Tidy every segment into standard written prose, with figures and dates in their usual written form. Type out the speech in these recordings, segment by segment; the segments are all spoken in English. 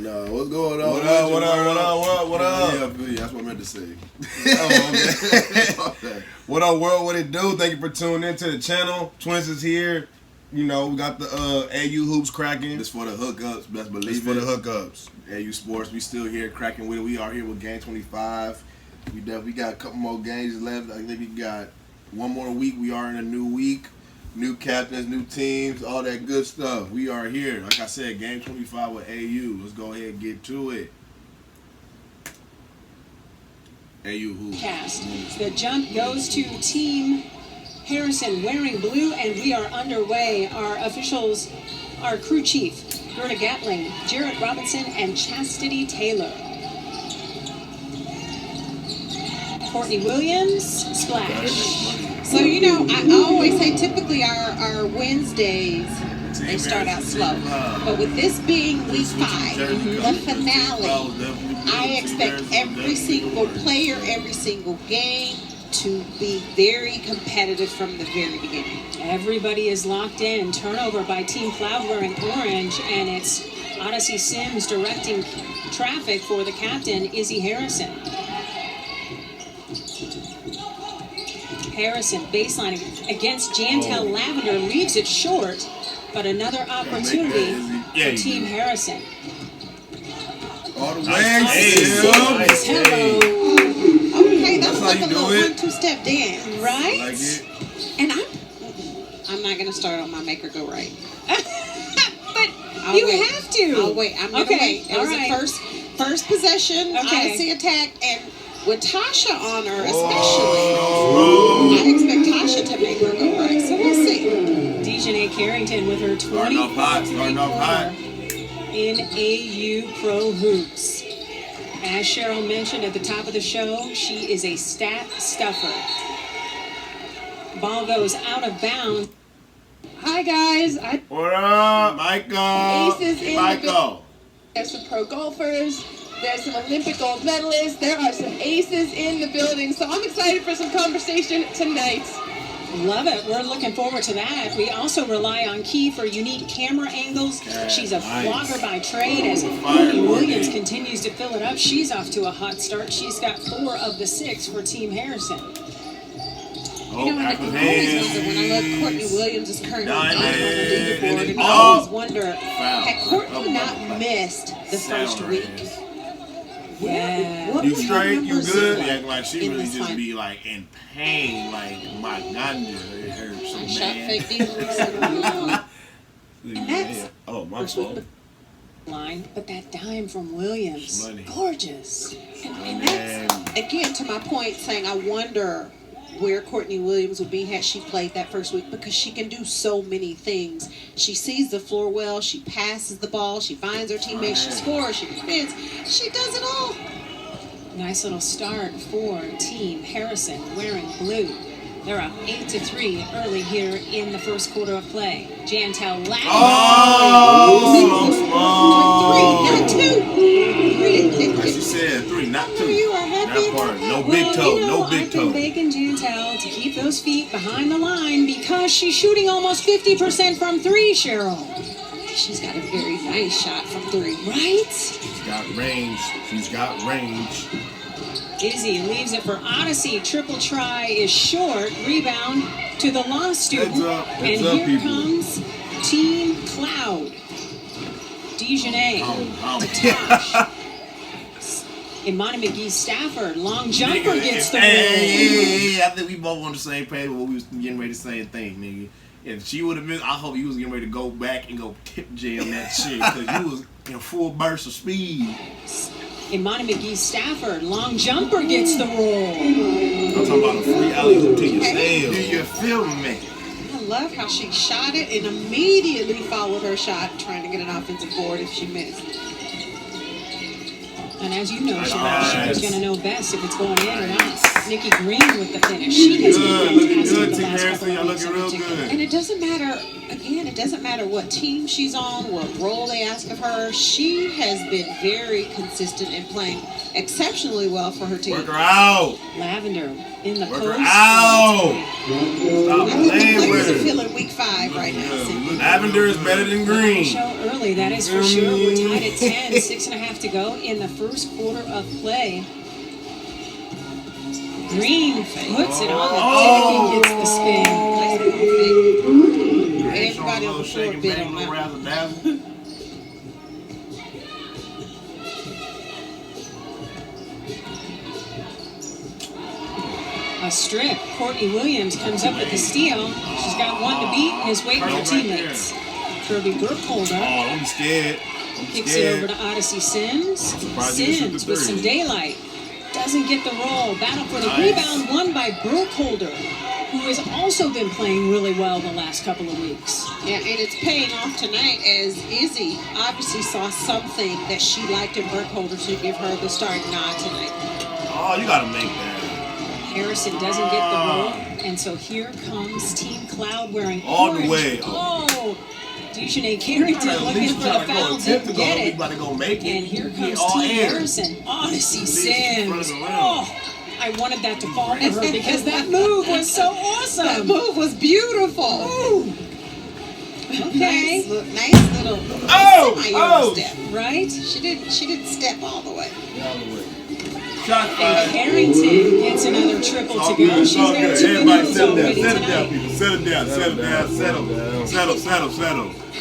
no. What's going on? What up? Yeah, that's what I meant to say. Okay. What up, world? What it do? Thank you for tuning in to the channel. Twiinz is here. You know, we got the AUHoops cracking. It's for the hookups, best believe it's for the hookups. AU Sports, we still here cracking with it. We are here with Game 25. We got a couple more games left. I think we got one more week. We are in a new week. New captains, new teams, all that good stuff. We are here. Like I said, Game 25 with AU. Let's go ahead and get to it. AUHoops. The jump goes to Team Harrison wearing blue, and we are underway. Our officials, our crew chief, Gerda Gatling, Jarrett Robinson, and Chastity Taylor. Courtney Williams, splash. So, you know, I always say typically our Wednesdays, they start out slow. But with this being week 5, the finale, I expect every single player, every single game to be very competitive from the very beginning. Everybody is locked in. Turnover by Team Cloud wearing orange, and it's Odyssey Sims directing traffic for the captain, Izzy Harrison. Harrison baseline against Jantel Lavender, leaves it short, but another opportunity for Team Harrison. All the way. Nice. Hello. Okay, that's like a little 1-2-step dance, right? Like it. And I'm not gonna start on my make or go right. But I'll you wait. have to. I'll wait. I'm gonna wait. It was right. the first possession. Odyssey attack, and with Tasha on her, especially, I expect Tasha to make her go right. So we'll see. Dejanay Carrington with her 20 in AU Pro Hoops. As Cheryl mentioned at the top of the show, she is a stat stuffer. Ball goes out of bounds. Hi guys. What up, Michael? Aces in Michael. There's some pro golfers. There's some Olympic gold medalists. There are some aces in the building. So I'm excited for some conversation tonight. Love it. We're looking forward to that. We also rely on Key for unique camera angles. She's a vlogger by trade, as Courtney Williams continues to fill it up. She's off to a hot start. She's got 4 of the 6 for Team Harrison. You know, I always wonder when I look Courtney Williams' current on the leaderboard, and I always wonder, had Courtney not missed the first week? Yeah. You straight? You good? Act like she really just be like in pain. Like, my God, it hurts so bad. Oh, my fault. Line, but that dime from Williams, gorgeous. And that's, again, to my point, saying I wonder where Courtney Williams would be had she played that first week, because she can do so many things. She sees the floor well, she passes the ball, she finds her teammates, she scores, she defends, she does it all. Nice little start for Team Harrison wearing blue. They're up 8-3 early here in the first quarter of play. Jantel Lavender. Not 2. 3. Like she said, 3, not 2. You are happy. That part, no big toe, no big toe. I've been begging Jantel to keep those feet behind the line because she's shooting almost 50% from 3, Cheryl. She's got a very nice shot from 3. Right? She's got range. She's got range. Izzy leaves it for Odyssey. Triple try is short. Rebound to the law student. And here comes Team Cloud. Dejanay. Natasha. Imani McGee Stafford. Long jumper gets the win. Hey, I think we both on the same page when we was getting ready to say the same thing, nigga. If she would have been, I hope you was getting ready to go back and go tip jam that shit, because you was in full burst of speed. Imani McGee Stafford, long jumper gets the roll. I'm talking about a free alley-oop to your sail. Do you feel me? I love how she shot it and immediately followed her shot, trying to get an offensive board if she missed. And as you know, Cheryl, she's going to know best if it's going in or not. Nikki Green with the finish. She has been Looking fantastic good, the Team last Harrison. couple Y'all of weeks looking in real particular. good. And it doesn't matter, again, it doesn't matter what team she's on, what role they ask of her. She has been very consistent in playing exceptionally well for her team. Work her out. Lavender in the Work post. her out. I Stop think the playing players with are her. feeling week 5 right now. Lavender is better than green. Show early, that is for sure. We're tied at 10, 6.5 to go in the first quarter of play. Green puts it on the deck and gets the spin. Nice little fake. Everybody Everybody on the floor bid on that. razzle dazzle. A strip. Courtney Williams comes up with the steal. She's got one to beat and is waiting for teammates. Kirby Burkholder Oh, don't be scared. kicks it over to Odyssey Sims. surprised you didn't shoot Sims the with some three. daylight. Doesn't get the roll. Battle for the Nice. rebound won by Burkholder, who has also been playing really well the last couple of weeks. Yeah, and it's paying off tonight as Izzy obviously saw something that she liked in Burkholder to give her the starting nod tonight. Oh, you gotta make that. Harrison doesn't get the roll, and so here comes Team Cloud wearing All the orange. way. Oh, Dejanay Carrington looking for the foul, didn't get it. About to go make it. And here comes all Team air. Harrison. Odyssey Leaves Sims. front of the rim. Oh, I wanted that to fall for her because that move was so That awesome. move was beautiful. Ooh. Okay, Nice little Oh! semi-euro Oh! step. right? She didn't step all the way. Shot And fired. Carrington gets another triple to go. She's got 2 Everybody minutes settle down. already Settle down, tonight. people. Settle down. Settle down. Settle. I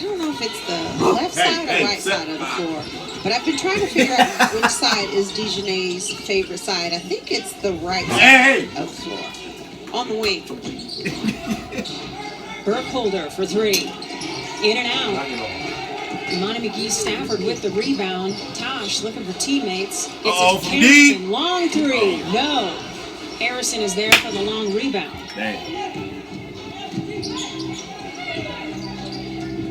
don't know if it's the left side or right set- side of the floor, but I've been trying to figure out which side is Dejanay's favorite side. I think it's the right side Hey! of the floor. On the wing. Burkholder for 3. In and out. Imani McGee-Stafford with the rebound. Tosh looking for teammates. It's Uh-oh, a from Carrington. deep. Long 3. No. Harrison is there for the long rebound. Dang.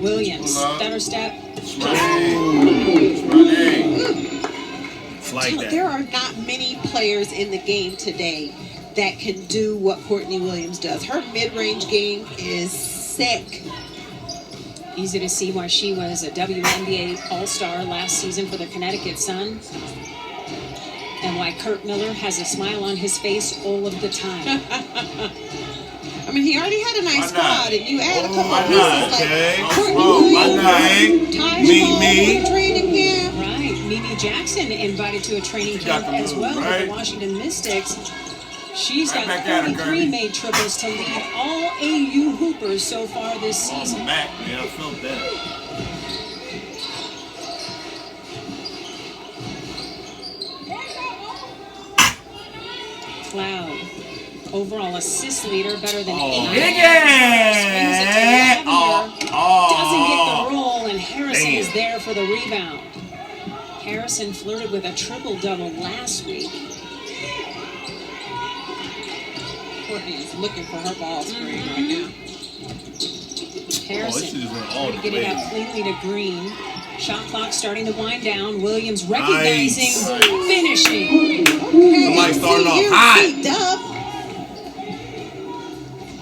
Williams. Stutter step. It's my name. It's like that. There are not many players in the game today that can do what Courtney Williams does. Her mid-range game is sick. Easy to see why she was a WNBA All-Star last season for the Connecticut Sun. And why Kurt Miller has a smile on his face all of the time. I mean, he already had a nice Why not? squad, and you add a couple Why of not? pieces Okay. like Courtney Oh, why Williams, not? Ty Me, Small, me. training camp. Right. Mimi Jackson invited to a training She got camp the as move, well with right? the Washington Mystics. She's Right got back at her, 33 Kirby. made triples to lead all AU Hoopers so far this On the season. back, man. I felt that. Cloud. Overall assist leader, better than 8. Oh, Swings it to Higgins! Lavender. Oh, Doesn't get the roll, and Harrison Damn. is there for the rebound. Harrison flirted with a triple-double last week. Courtney is looking for her ball screen right now. Harrison shit is all trying to get it the way. out cleanly to Green. Shot clock starting to wind down. Williams recognizing, Nice. finishing. Somebody starting off hot. Dub.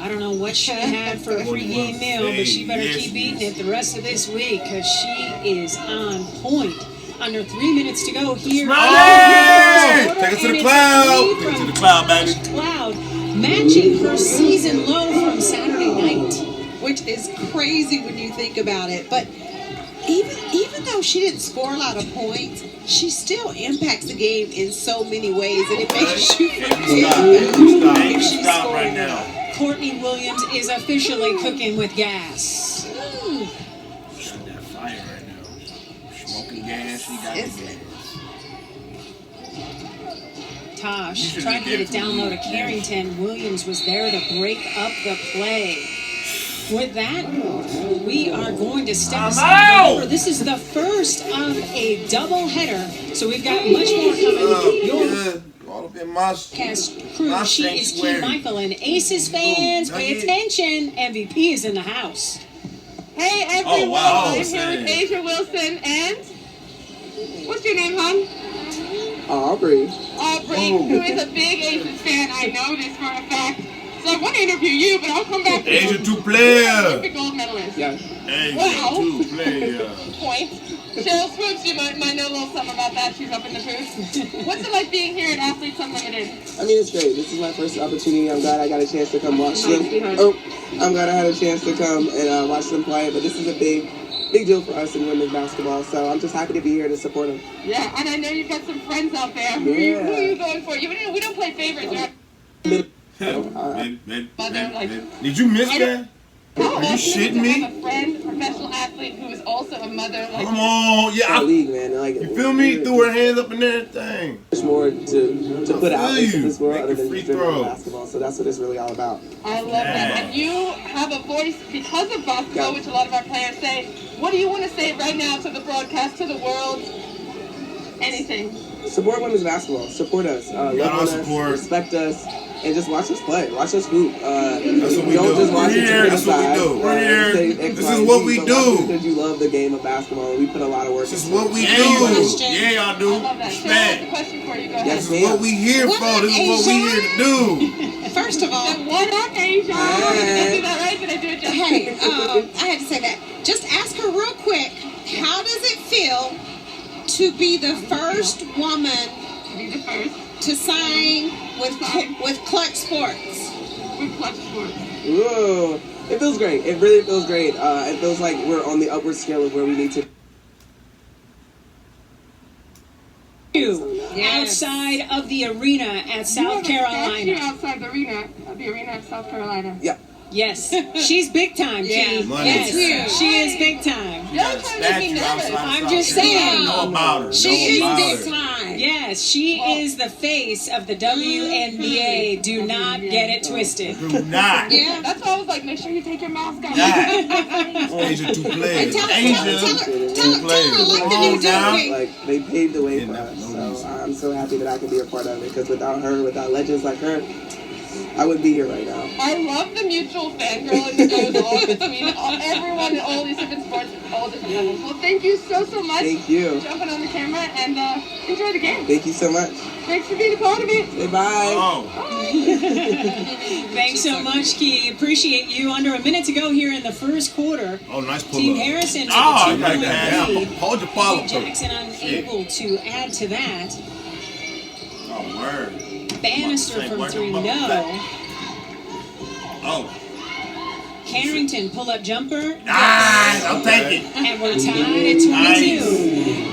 I don't know what she had for a pregame meal, but she better Yes, keep eating yes. it the rest of this week because she is on point. Under 3 minutes to go here. Hey! Take it to And the it's cloud. three Take it to from the cloud, baby. Cloud, matching her season low from Saturday night. Which is crazy when you think about it. But even though she didn't score a lot of points, she still impacts the game in so many ways, and it makes you forget if she's Stop scoring right or now. not. Courtney Williams is officially cooking with gas. Shut that fire right now. Smoking gas, she got the gas. Tosh tried to get it down low to Carrington. Williams was there to break up the play. With that, we are going to step aside. Remember, this is the first of a doubleheader, so we've got much more coming. Your Good. All up in my cast crew, My she is Key sanctuary. Michael, and Aces fans, pay Ooh, attention. MVP is in the house. Hey everyone, Oh, wow. I'm here with Asia Wilson and what's your name, hon? Aubrey. Who is a big Aces fan. I know this for a fact. So I want to interview you, but I'll come back to Asia 2 player. Olympic gold medalist. Yes. Asia 2 player. Point. Cheryl Swoops, you might know a little something about that. She's up in the booth. What's it like being here at Athletes Unlimited? I mean, it's great. This is my first opportunity. I'm glad I got a chance to come watch them. I'm glad I had a chance to come and watch them play. But this is a big deal for us in women's basketball. So I'm just happy to be here to support them. Yeah, and I know you've got some friends out there. Who are you going for? We don't play favorites, right? Did you miss that? Are you shitting me? I have a friend, professional athlete, who is also a mother. Like, Come on, yeah. League, man. Like, You feel me? Threw her hands up and everything. There's more to put out into this world other than free just throw. basketball. So that's what it's really all about. I love that. And you have a voice because of basketball, which a lot of our players say. What do you want to say right now to the broadcast, to the world? Anything. Support women's basketball. Support us. Love on us. Respect us. And just watch us play. Watch us hoop. That's what we don't do. just watch We're us here. That's what we do. We're here. This is what we do. Because you love the game of basketball. And we put a lot of work. This is what we do. Yeah, y'all do. I love that. Cheryl has a question for you. Go ahead. Yes, This is what we here for. This is what we here to do. First of all, What up, Asia? Did I do that right? Did I do it just hey, I had to say that. Just ask her real quick, how does it feel to be the first woman Be the first. to sign with Clutch Sports? With Clutch Sports. Ooh, it feels great. It really feels great. It feels like we're on the upward scale of where we need to. Outside of the arena at South Carolina. Outside the arena at South Carolina. Yeah. Yes, she's big time, G. Money. Yes, she is big time. Y'all trying to make me nervous. I'm just saying. Know about her. She Know is about big her. time. Yes, she is the face of the WNBA. Do not get it twisted. Do not. Yeah. That's why I was like, make sure you take your mask off. Asia 2 players. Tell Asia her 2 players. like the Come new on now. dude. Like, they paved the way for us. So I'm so happy that I can be a part of it. Because without her, without legends like her, I wouldn't be here right now. I love the mutual fangirling that goes on between everyone in all these different sports, all different levels. Well, thank you so much. Thank you. For jumping on the camera and enjoy the game. Thank you so much. Thanks for being a part of it. Say bye. Oh. Thanks so much, Key. Appreciate you. Under a minute to go here in the first quarter. Oh, nice pull Team up. Harrison with Oh, a you got 2-point that lead. down. Hold your follow through. Jackson unable to add to that. Oh, word. Bannister from 3, no. Oh. Carrington pull-up jumper. Nice. I'll take it. And we're tied at 22.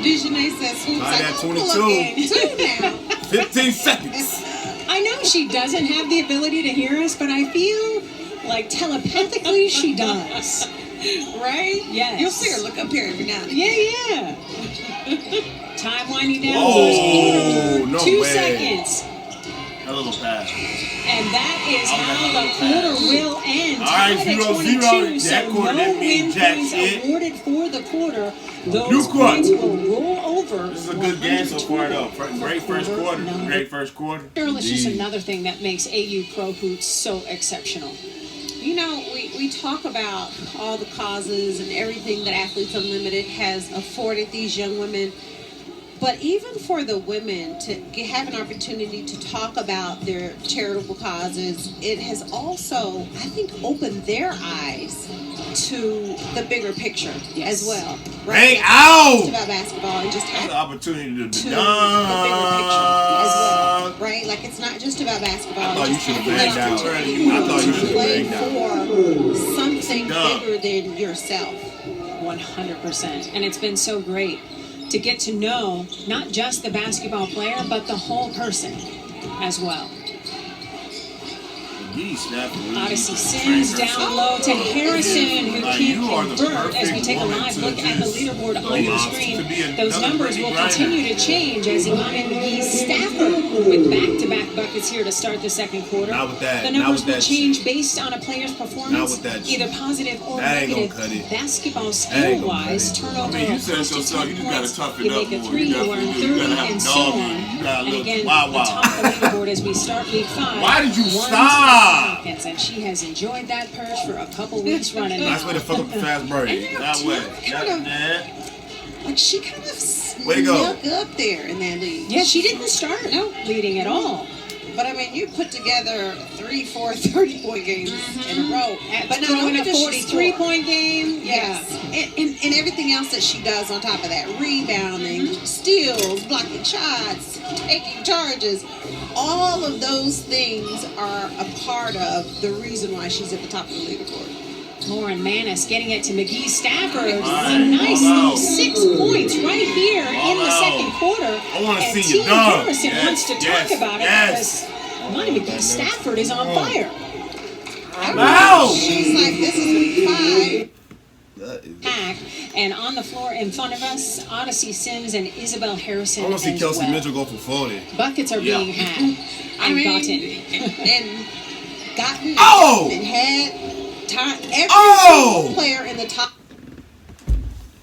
Dejanay says, "Swoops, Tied I at pull up 22. game too now." 15 seconds. I know she doesn't have the ability to hear us, but I feel like telepathically she does. Right? Yes. You'll see her look up here every now and then. Yeah. Time winding down. Oh, first quarter. no 2 way. seconds. A little pass. And that is how the quarter will end. All right, Tied at 0-0. 22, so That quarter no didn't mean win jack points shit. awarded for the quarter. New Those quarter. points will roll over. This is a good game so far, though. Great first quarter. Number. Great first quarter. Cheryl, it's just Indeed. another thing that makes AU Pro Hoops so exceptional. You know, we talk about all the causes and everything that Athletes Unlimited has afforded these young women. But even for the women to have an opportunity to talk about their charitable causes, it has also, I think, opened their eyes to the bigger picture as well. Bang It's out! about basketball and just That's have an opportunity to to the bigger picture as well, right? Like, it's not just about basketball. I thought you Just should have having banged an out. opportunity I thought you should have play banged out. for something Dumb. bigger than yourself. 100%. And it's been so great to get to know not just the basketball player, but the whole person as well. Odyssey Sims down low to Harrison, who can convert as we take a live look at the leaderboard on your screen. Those numbers will continue to change as Imani McGee Stafford with back-to-back buckets here to start the second quarter. Not with that. The Not numbers with will that change based on a player's performance, Not with that either positive or That ain't gonna negative. cut it. Basketball That ain't skill-wise, gonna cut it. turnover, I mean, you said it close to yourself. 10 You just gotta points, toughen you up make a more. 3, You you earn definitely do. 30, You gotta have and so dog on. in you. You gotta And look again, wild, the top of the leaderboard as we start week 5. Why did you One stop? to Hopkins, and she has enjoyed that purse for a couple weeks running now. Nice way to fuck up the fast break. And That way. kind of- That- Like, she kind of Way to go. up there in that league. Yeah, she didn't start leading at all. But I mean, you put together 3, 4, 30-point games in a row. But not Throwing only a does she score, 43-point game. yes, and everything else that she does on top of that, rebounding, steals, blocking shots, taking charges, all of those things are a part of the reason why she's at the top of the leaderboard. Lauren Manis getting it to McGee Stafford. A nice little 6 points right here in the second quarter. I want to and see you Team dunk. Harrison wants to talk about it because Monty McGee Stafford is on fire. She's like, this is week 5. Hack. And on the floor in front of us, Odyssey Sims and Isabel Harrison. I want to see as Kelsey well. Mitchell go for 40. Buckets are being had and gotten. And gotten Oh! and had every single player in the top.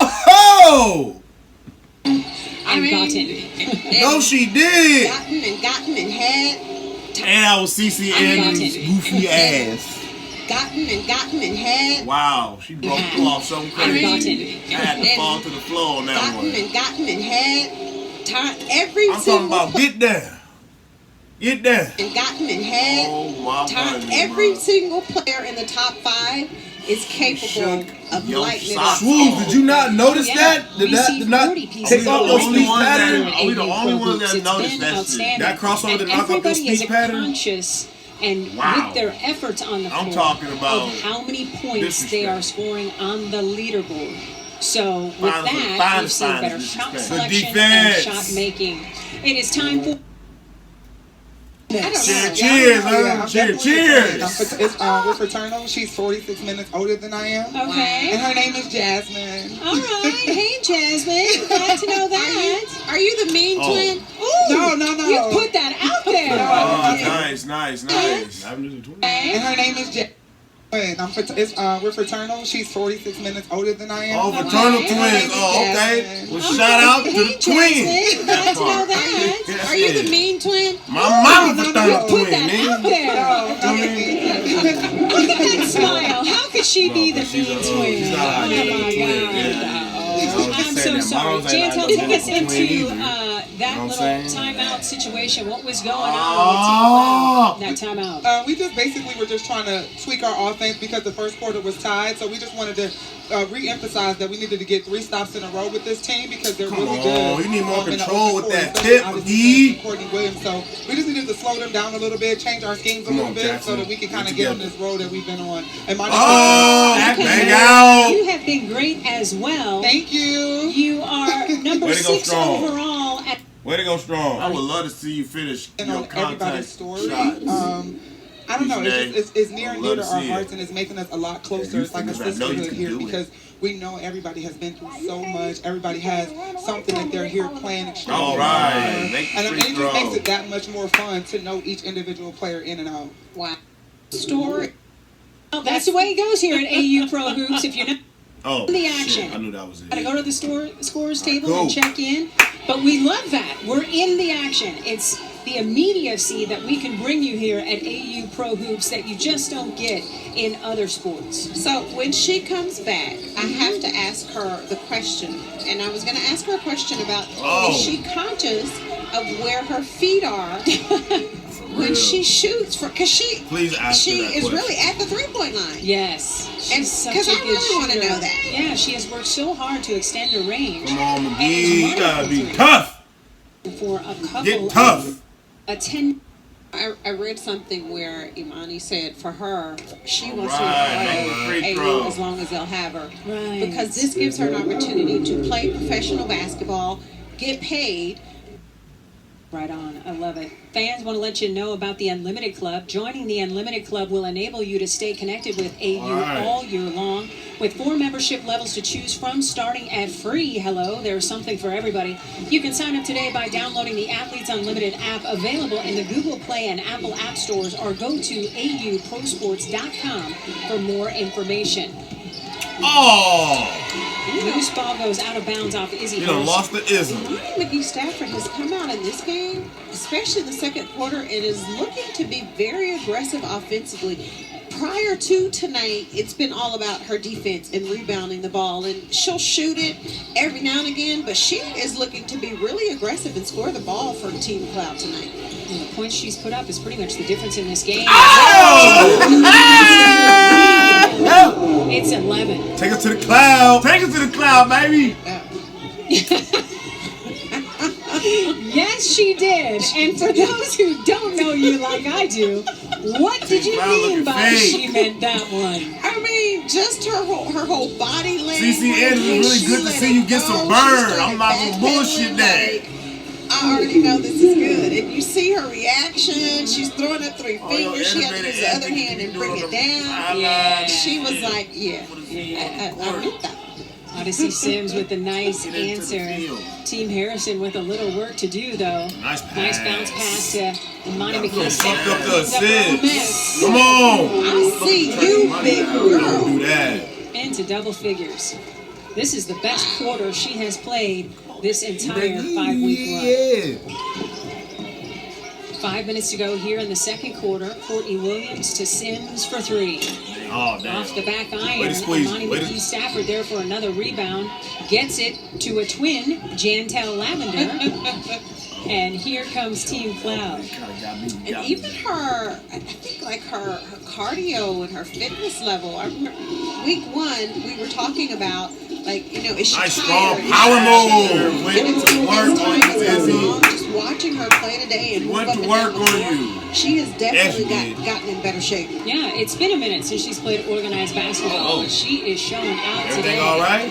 Oh! And gotten. No, she did. Gotten and had. And I was CCN's goofy ass. Gotten and had. Wow, she broke off something crazy. I had to fall to the floor on that one. Gotten and had. Every I'm single talking about get there. Get there. and gotten and had. Oh my God. Every single player in the top 5 is capable of lighting it up. Swoop, did you not notice that? We Did see not 40 pieces take of off the those ball speech in pattern? AU Are we the Pro only ones Hoops. that It's noticed been that shit? outstanding. That crossover And to knock off those everybody is speech pattern? conscious and Wow. with their efforts on the floor I'm talking about of how many points disrespect. they are scoring on the leaderboard. So with Finals- that, finals- we've seen better finals shot disrespect. selection Good and defense. shot making. It is time for Cheers, man. Cheers. We're fraternal. She's 46 minutes older than I am. Okay. And her name is Jasmine. All right. Hey, Jasmine. Glad to know that. Are you the mean twin? Ooh, No. you put that out there. Nice. And her name is Jasmine. We're fraternal. She's 46 minutes older than I am. Oh, fraternal twins. Oh, okay. Well, shout out to the Hey, Twiin. Jasmine. Glad to know that. Are you the mean twin? My mama fraternal Put twin, that out man. there. Look at that smile. How could she be the mean twin? She's not Oh, like my God. I'm so sorry. Jantel, take us into that know what little I'm saying? timeout situation. What was going on with Team Cloud? That timeout. We just basically were just trying to tweak our offense because the first quarter was tied. So we just wanted to re-emphasize that we needed to get 3 stops in a row with this team because they're really good. You need more in the control open with court, that especially tip, obviously McGee. Courtney Williams. So we just needed to slow them down a little bit, change our schemes a Come little on, bit Jackson. so that we can kind Get of get on together. this road that we've been on. And my Bang out. You have been great as well. Thank you. You are number Way to go 6 strong. overall at Way to go strong. I would love to see you finish And your on everybody's contact story. shots. I don't know. It's near I'd and dear love to to our see hearts, it. and it's making us a lot closer. Yeah, It's like a because I know you sisterhood can here do it. because we know everybody has been through so much. Everybody has something that they're here playing extremely All hard right. for. Make And free it just throw. makes it that much more fun to know each individual player in and out. Wow. Story. Well, that's the way it goes here at AU Pro Hoops. If you're not Oh, in the shit. action, I knew that was it. gotta go to the scores table Go. and check in. But we love that. We're in the action. It's the immediacy that we can bring you here at AU Pro Hoops that you just don't get in other sports. So when she comes back, I have to ask her the question. And I was going to ask her a question about is she conscious of where her feet are when she shoots? Because she Please ask her that is question. really at the 3-point line. Yes. And She's such because a I good really want to shooter. know that. Yeah, she has worked so hard to extend her range. Come on, And McGee. it's You gotta be wonderful tough. for a couple Get tough. of a 10. I read something where Imani said for her, she wants Right, make a to free play throw. AU as long as they'll have her. Right. Because this gives her an opportunity to play professional basketball, get paid. Right on. I love it. Fans want to let you know about the Unlimited Club. Joining the Unlimited Club will enable you to stay connected with AU all year long. With 4 membership levels to choose from, starting at free. Hello, there's something for everybody. You can sign up today by downloading the Athletes Unlimited app, available in the Google Play and Apple App Stores, or go to auprosports.com for more information. Loose ball goes out of bounds off Izzy. You done Harrison. lost the ism. Imani McGee Stafford has come out in this game, especially the second quarter, and is looking to be very aggressive offensively. prior to tonight, it's been all about her defense and rebounding the ball, and she'll shoot it every now and again, but she is looking to be really aggressive and score the ball for Team Cloud tonight. And the points she's put up is pretty much the difference in this game. Oh! It's 11. Take us to the cloud. Take us to the cloud, baby. Yes, she did. And for those who don't know you like I do, what did you mean by she meant that one? I mean, just her whole body language. CCN, it's really good to see you get some burn. I'm not gonna bullshit that. I already know this is good. And you see her reaction. She's throwing up three fingers. She had to use the other hand and bring it down. Yeah. She was like, yeah. I meant that. Odyssey Sims with a nice answer. Team Harrison with a little work to do, though. Nice pass. Nice bounce pass to Imani McGee. Fucked up the assist. Come on. I see you, big girl. Don't do that. Into double figures. This is the best quarter she has played this entire 5-week run. 5 minutes to go here in the second quarter. Courtney Williams to Sims for three. Oh, damn. Off the back iron. Way to squeeze. Imani McGee Stafford there for another rebound. Gets it to a twin, Jantel Lavender. And here comes Team Cloud. And even her, I think like her cardio and her fitness level. I remember week 1 we were talking about, like, you know, is she nice tired? strong power move. Went to work on you, just watching her play today and went to work on you. She has definitely gotten in better shape. Yeah, it's been a minute since she's played organized basketball. But she is showing out today. Everything all right?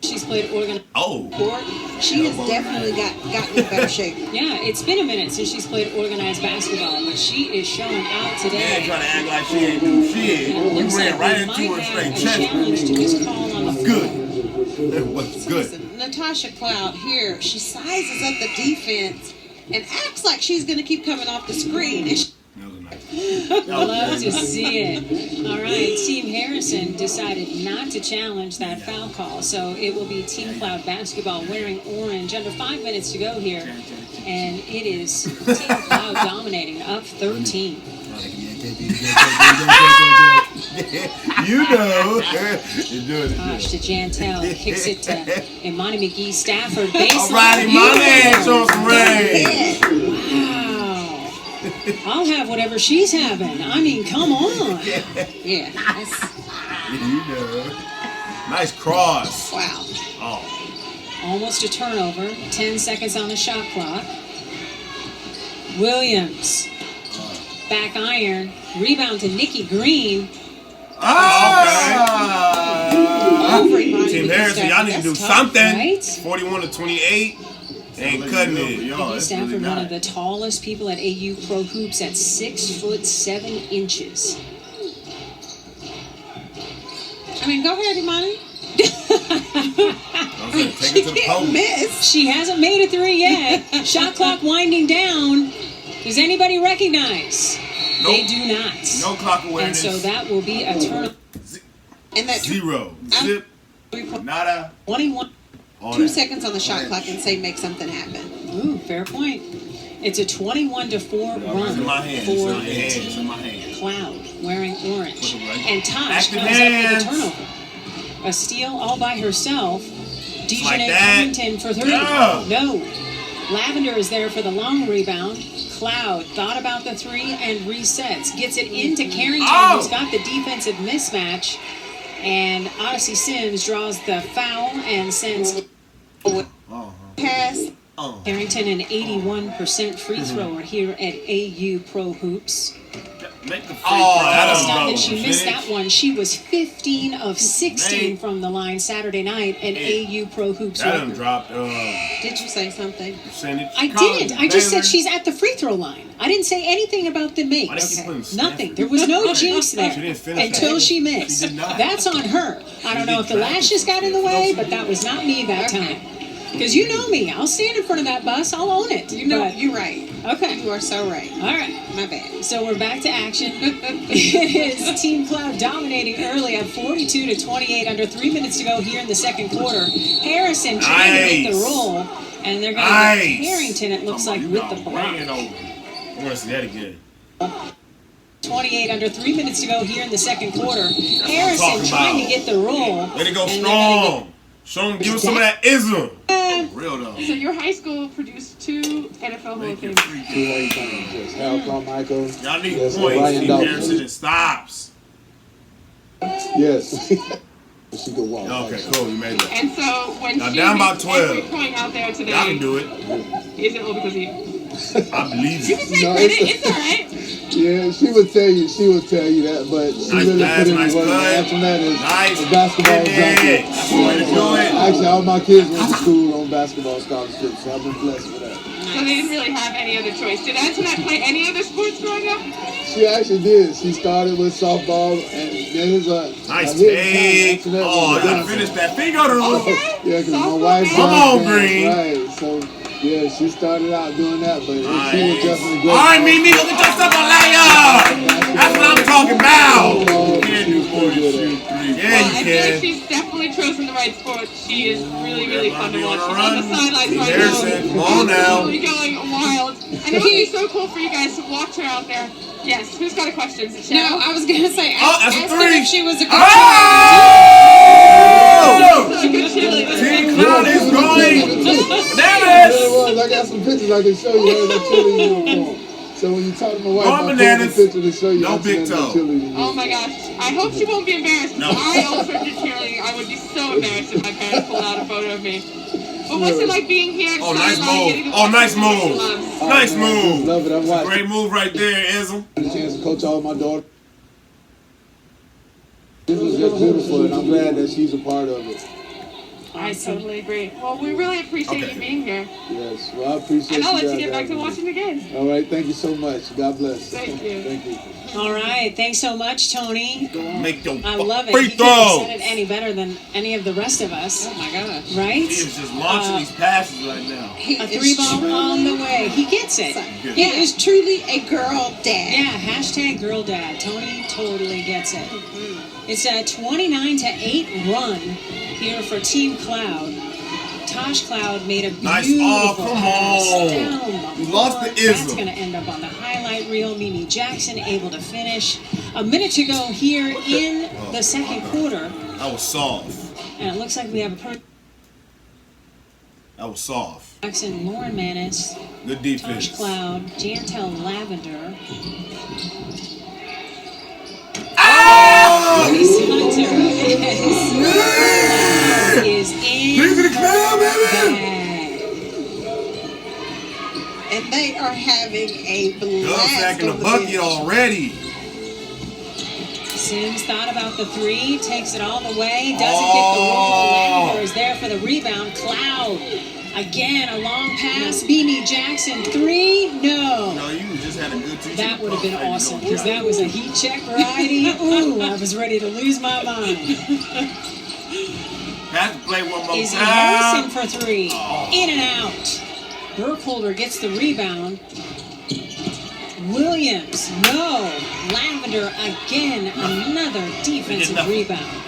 She's played organized court. She has definitely gotten in better shape. Yeah, it's been a minute since she's played organized basketball, but she is showing out today. Man trying to act like she ain't do shit. We ran right into her straight chest. Challenge to this call on the good. That was good. Listen, Natasha Cloud here, she sizes up the defense and acts like she's going to keep coming off the screen. And Love to see it. All right, Team Harrison decided not to challenge that foul call, so it will be Team Cloud basketball wearing orange. Under 5 minutes to go here, and it is Team Cloud dominating, up 13. You know. Gosh, to Jantel, kicks it to Imani McGee Stafford. Baseline. All right, Imani, show some rain. Wow. I'll have whatever she's having. I mean, come on. yeah. You know. Nice cross. Wow. Oh. Almost a turnover. 10 seconds on the shot clock. Williams. Back iron. Rebound to Nikki Green. Team Harrison, y'all need to do something. Right? 41-28. Ain't cutting it. Nikki Stafford, one of the tallest people at AUHoops at 6'7". I mean, go ahead, Imani. She can't miss. She hasn't made a three yet. Shot clock winding down. Does anybody recognize? Nope. They do not. No clock awareness. And so that will be a turn. And that zero. Zip. Nada. 21. 2 seconds on the shot clock and say make something happen. Ooh, fair point. It's a 21-4 run for Team Cloud wearing orange. And Tosh comes up with a turnover. A steal all by herself. Dejanay Carrington for three. No. Lavender is there for the long rebound. Cloud thought about the three and resets. Gets it into Carrington, who's got the defensive mismatch. And Odyssey Sims draws the foul and sends pass. Carrington, an 81% free thrower here at AUHoops. Make the free throw. That she missed that one. She was 15 of 16 from the line Saturday night at AUHoops. That done dropped. Did you say something? Percentage. I didn't. I just said she's at the free throw line. I didn't say anything about the makes. Nothing. There was no jinx there until she missed. That's on her. I don't know if the lashes got in the way, but that was not me that time. Because you know me. I'll stand in front of that bus. I'll own it. You know, you're right. Okay. You are so right. All right. My bad. So we're back to action. It is Team Cloud dominating early at 42-28. Under 3 minutes to go here in the second quarter. Harrison trying to make the roll. And they're going to get Carrington, it looks like, with the block. I want to see that again. 28 under 3 minutes to go here in the second quarter. Harrison trying to get the roll. Let it go strong. Show him, give him some of that ism. Real though. So your high school produced 2 NFL Hall of Fame. 2 Hall Famers. Yes. Harold Carmichael. Y'all need Yes, points. Ryan See Dalton. Harrison and stops. Yes. She could walk. Okay, cool. You made that. And so when Now she down by makes 12. every point out there today, Y'all can do it. is it all because of you? I believe You you. can take No, credit. it's- It's all right. Yeah, she would tell you that, but she Nice really pass, put in nice the work. cut. After that is Nice. the basketball Hit junkie. it. That's the way to do it. Actually, all my kids went to school on basketball scholarships, so I've been blessed with that. So they didn't really have any other choice. Did Antoinette play any other sports growing up? She actually did. She started with softball, and then it was Nice a hidden take. talent. Oh, you gotta finish that finger roll. Yeah, because my wife Come on, Green. Right, so yeah, she started out doing that, but she was definitely great. All right, Mimi, look at yourself a layup. That's what I'm talking about. You can do 40, shoot 3. Yeah, I you feel like can. she's definitely chosen the right sport. She is really, really fun to Everybody watch. on She's the on the sidelines run. right Harrison, come now. on now. Absolutely going wild. And it would be so cool for you guys to watch her out there. Yes, who's got a question? Is it No, Cheryl? I was gonna say, Oh, that's a ask her 3. if she was a good Oh! So good cheerleader. Team Cloud is going. Damn Yeah, it! it was. I got some pictures I can show you her in the cheerleading uniform. So when you talk to my wife, Go I'll take a bananas. picture to show you No how big she's in toe. the cheerleading Oh uniform. my gosh. I hope she won't be embarrassed. No. I also did cheerleading. I would be so embarrassed if my parents pulled out a photo of me. But what's it like being here? Oh, nice sideline, getting move. to Oh, watch nice something she move. loves? Nice man, I move. love it. I'm watching. Great move right there, Ism. I had a chance to coach all my daughters. This was just beautiful, and I'm glad that she's a part of it. I totally agree. Well, we really appreciate Okay. you being here. Yes, well, I appreciate And I'll you let you guys get back to having me. watching the game. All right, thank you so much. God bless. Thank you. Thank you. All right, thanks so much, Tony. Make your I love it. free He couldn't have throw. said it any better than any of the rest of us. Oh my gosh. Right? He is just launching these passes right now. He A is 3-ball truly- on the way. He gets it. He is truly a girl dad. Yeah, hashtag girl dad. Tony totally gets it. It's a 29-8 run here for Team Cloud. Tosh Cloud made a beautiful Nice. Oh, come pass on. down the You lost the court. That's ism. going to end up on the highlight reel. Mimi Jackson able to finish. A minute to go here in the second quarter. That was soft. And it looks like we have a That was soft. Jackson, Lauren Manis, Good Tosh defense. Cloud, Jantel Lavender. Oh! Reese Hunter is in Leave it to Cloud, baby! bag. And they are having a Gun blast sack in the on the bucket bench. already. Sims thought about the 3, takes it all the way, doesn't get the roll. Lavender is there for the rebound. Cloud, again, a long pass. Mimi Jackson, 3, no. No, you just had a good teacher. That would have been awesome, because that was a heat check variety. Ooh, I was ready to lose my mind. Have to play one more Izzy time. Harrison for 3, in and out. Burkholder gets the rebound. Williams, no. Lavender again, another defensive nothing. rebound.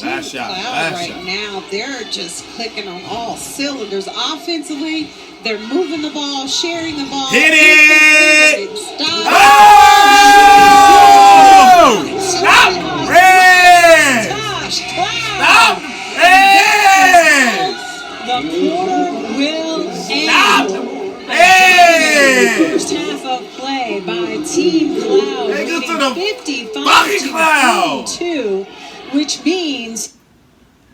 Last shot. Cloud Last right shot. now, they're just clicking on all cylinders. Offensively, they're moving the ball, sharing the ball. Hit it! Stop! Oh! Stop! Red! Tosh Cloud! Stop! Red! The quarter will Stop! end. Red! First half of play by Team Cloud, Take us to leading the 55 fucking to Cloud! 42, which means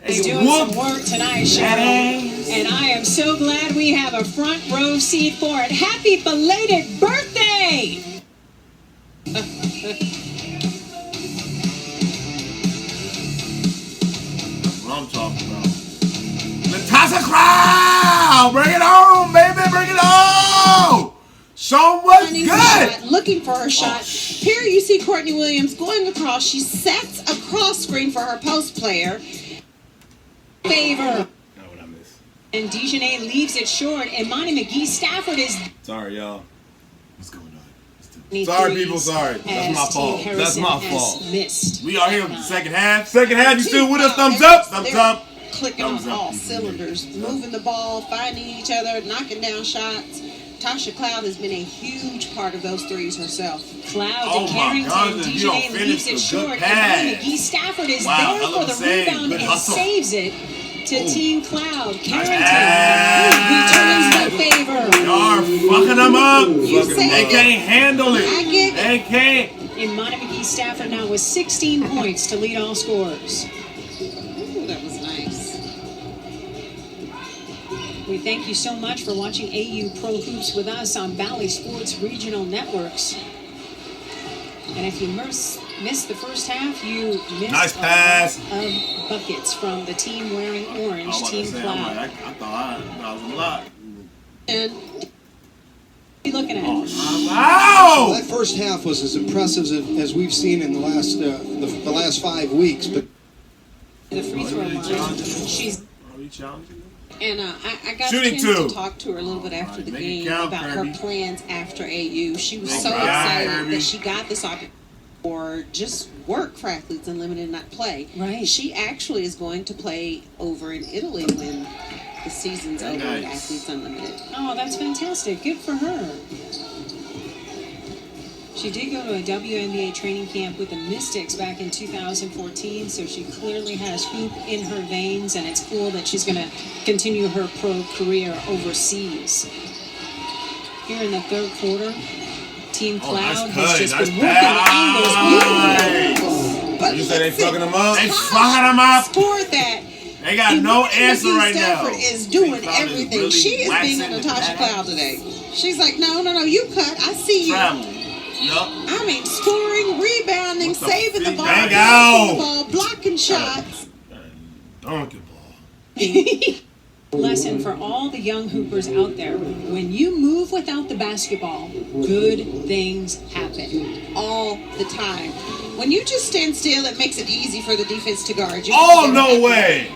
he's doing some work tonight, Shadow. And I am so glad we have a front row seat for it. Happy belated birthday! That's what I'm talking about. Natasha crowd! Bring it on, baby! Bring it on! Show 'em what's Finding good! her shot, looking for her shot. Here you see Courtney Williams going across. She sets a cross screen for her post player. Favor. Know what I missed. And Dejanay leaves it short. And Monty McGee Stafford is Sorry, y'all. What's going on? Sorry, Sorry, people. Sorry. That's my fault. That's my fault. Missed. We are here with the second half. Second half, you still with us? Thumbs up. Thumbs up. Clicking Thumbs on up, all people. cylinders, moving the ball, finding each other, knocking down shots. Tasha Cloud has been a huge part of those threes herself. Cloud to Carrington. DJ leaves it short. And McGee Stafford is there for the rebound and saves it to Team Cloud. Carrington returns the favor. Y'all fucking them up. They can't handle it. I get it. They can't. And Monty McGee Stafford now with 16 points to lead all scorers. Ooh, that was nice. We thank you so much for watching AU Pro Hoops with us on Valley Sports Regional Networks. And if you missed the first half, you missed nice pass of buckets from the team wearing orange, Team Cloud. I thought I was a lot. And what are you looking at? Wow! Well, that first half was as impressive as we've seen in the last 5 weeks. But The free throw line. She's. And I got a chance to talk to her a little bit after the game about her plans after AU. She was so excited that she got this opportunity for just work for Athletes Unlimited, not play. Right. She actually is going to play over in Italy when the season's over at Athletes Unlimited. Oh, that's fantastic. Good for her. She did go to a WNBA training camp with the Mystics back in 2014, so she clearly has hoop in her veins, and it's cool that she's going to continue her pro career overseas. Here in the third quarter, Team Cloud has just been working the angles. But you say they fucking them up? They fucking them up. Scored that. They got no answer right now. Stafford is doing everything. Really she is being a Natasha Cloud today. She's like, no, you cut. I see you. Yep. I mean, scoring, rebounding, saving the ball, blocking shots. Donkey ball. Lesson for all the young hoopers out there: when you move without the basketball, good things happen all the time. When you just stand still, it makes it easy for the defense to guard you. Oh, no way.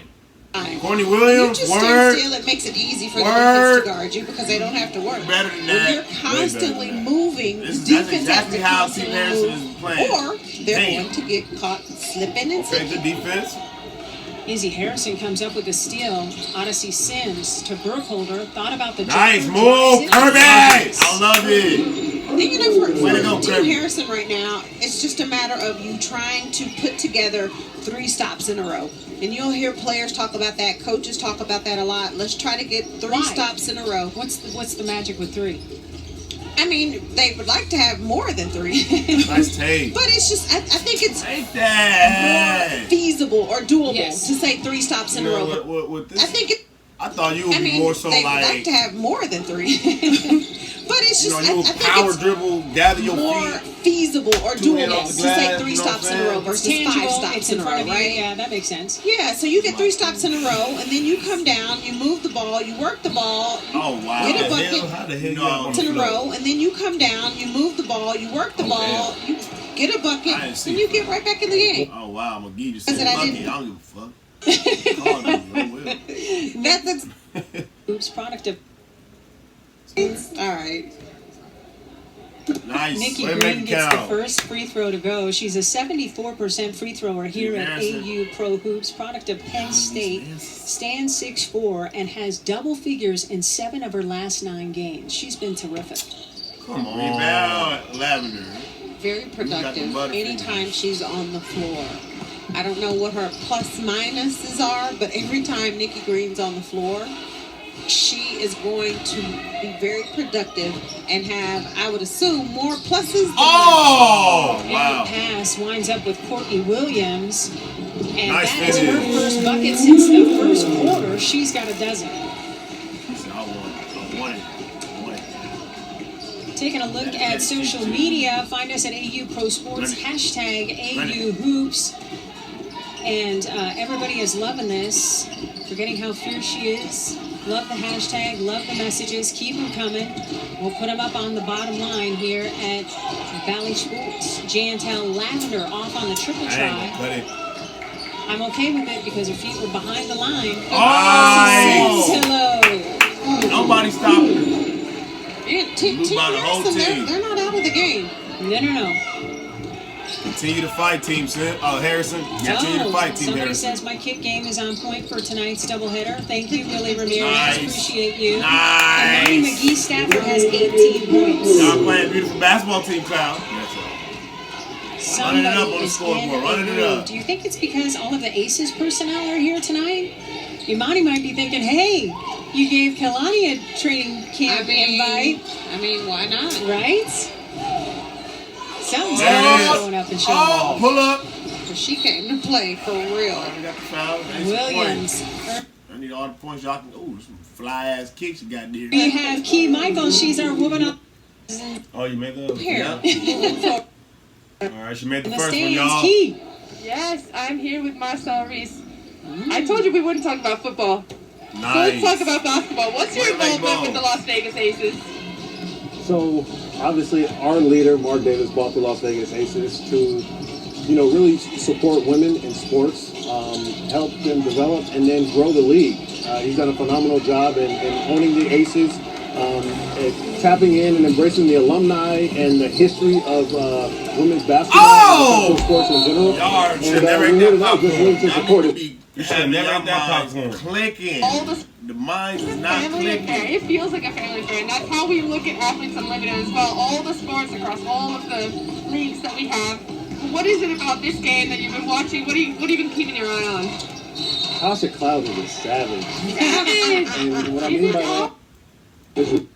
Courtney Williams, you just stand still, it makes it easy for the defense to guard you because they don't have to work. Better than when that. you're constantly moving, That's defense exactly how has to Team constantly Harrison move, is playing. or they're going to get caught slipping and Okay, good defense. Izzy Harrison comes up with a steal. Odyssey Sims to Burkholder. Thought about the nice move, Kirby. I love it. And you know, for Team Kirby. Harrison right now, it's just a matter of you trying to put together 3 stops in a row. And you'll hear players talk about that, coaches talk about that a lot. Let's try to get 3 stops in a row. What's the magic with 3? I mean, they would like to have more than 3. Nice take. But it's just, I think it's more feasible or doable to say 3 stops in a row. With this, I think I thought you would be more so they like. would like to have more than 3. But it's just, you would power dribble, gather your more feet. Feasible or doable to say 3 stops in a row versus Tangible, 5 stops in a row, right? Yeah, that makes sense. Yeah, so you get 3 stops in a row, and then you come down, you move the ball, you work the ball, get a bucket in a row, and then you come down, you move the ball, you work the ball, you get a bucket, and you get right back in the game. Oh wow, I'm gonna give you some bucket. I don't give a fuck. That's Oops, product of. All right. Nice. Nikki Green gets the first free throw to go. She's a 74% free thrower here at AU Pro Hoops, product of Penn State, stands 6'4", and has double figures in 7 of her last 9 games. She's been terrific. Come on. Rebound, Lavender. Very productive anytime she's on the floor. I don't know what her plus minuses are, but every time Nikki Green's on the floor, she is going to be very productive and have, I would assume, more pluses than wow. And the pass winds up with Courtney Williams. And nice that is her first bucket since the first quarter. She's got a dozen. I want it. Taking a look at social media, find us at AU Pro Sports, hashtag AUHoops. And everybody is loving this, forgetting how fierce she is. Love the hashtag, love the messages, keep them coming. We'll put them up on the bottom line here at Valley Sports. Jantel Lavender off on the triple try. I'm okay with it because her feet were behind the line. Hello. Nobody stopped her. Team Harrison, they're not out of the game. No. Continue to fight, Team Harrison. Continue to fight, Team Somebody Harrison. says my kick game is on point for tonight's doubleheader. Thank you, Willie Ramirez. Nice. Appreciate you. Nice. Imani McGee Stafford has 18 points. Y'all playing beautiful basketball, Team Cloud. Somebody Running it up on the is scoreboard. in a Running it mood. up. Do you think it's because all of the Aces personnel are here tonight? Imani might be thinking, hey, you gave Kalani a training camp invite. I mean, why not? Right? Something's showing up and showing up. Pull up. But she came to play for real. We got the foul. Williams. I need all the points y'all can. Ooh, some fly ass kicks you got there. We have Key Michael. She's our woman up Oh, you made those? here. Yeah. All right, she made the In the first one, stands, y'all. Key. Yes, I'm here with Marcel Reese. I told you we wouldn't talk about football. So Nice. let's talk about basketball. What's your involvement with the Las Vegas Aces? So obviously our leader, Mark Davis, bought the Las Vegas Aces to, you know, really support women in sports, help them develop and then grow the league. He's done a phenomenal job in owning the Aces, tapping in and embracing the alumni and the history of women's basketball and sports in general. Y'all should And never we ate really that just willing to support it. You should have never ate that popcorn. Clicking. The mind is not Family affair. clicking. It feels like a family affair, and that's how we look at Athletes Unlimited as well. All the sports across all of the leagues that we have. What is it about this game that you've been watching? What have you been keeping your eye on? Natasha Cloud is a savage. And what I mean by that is it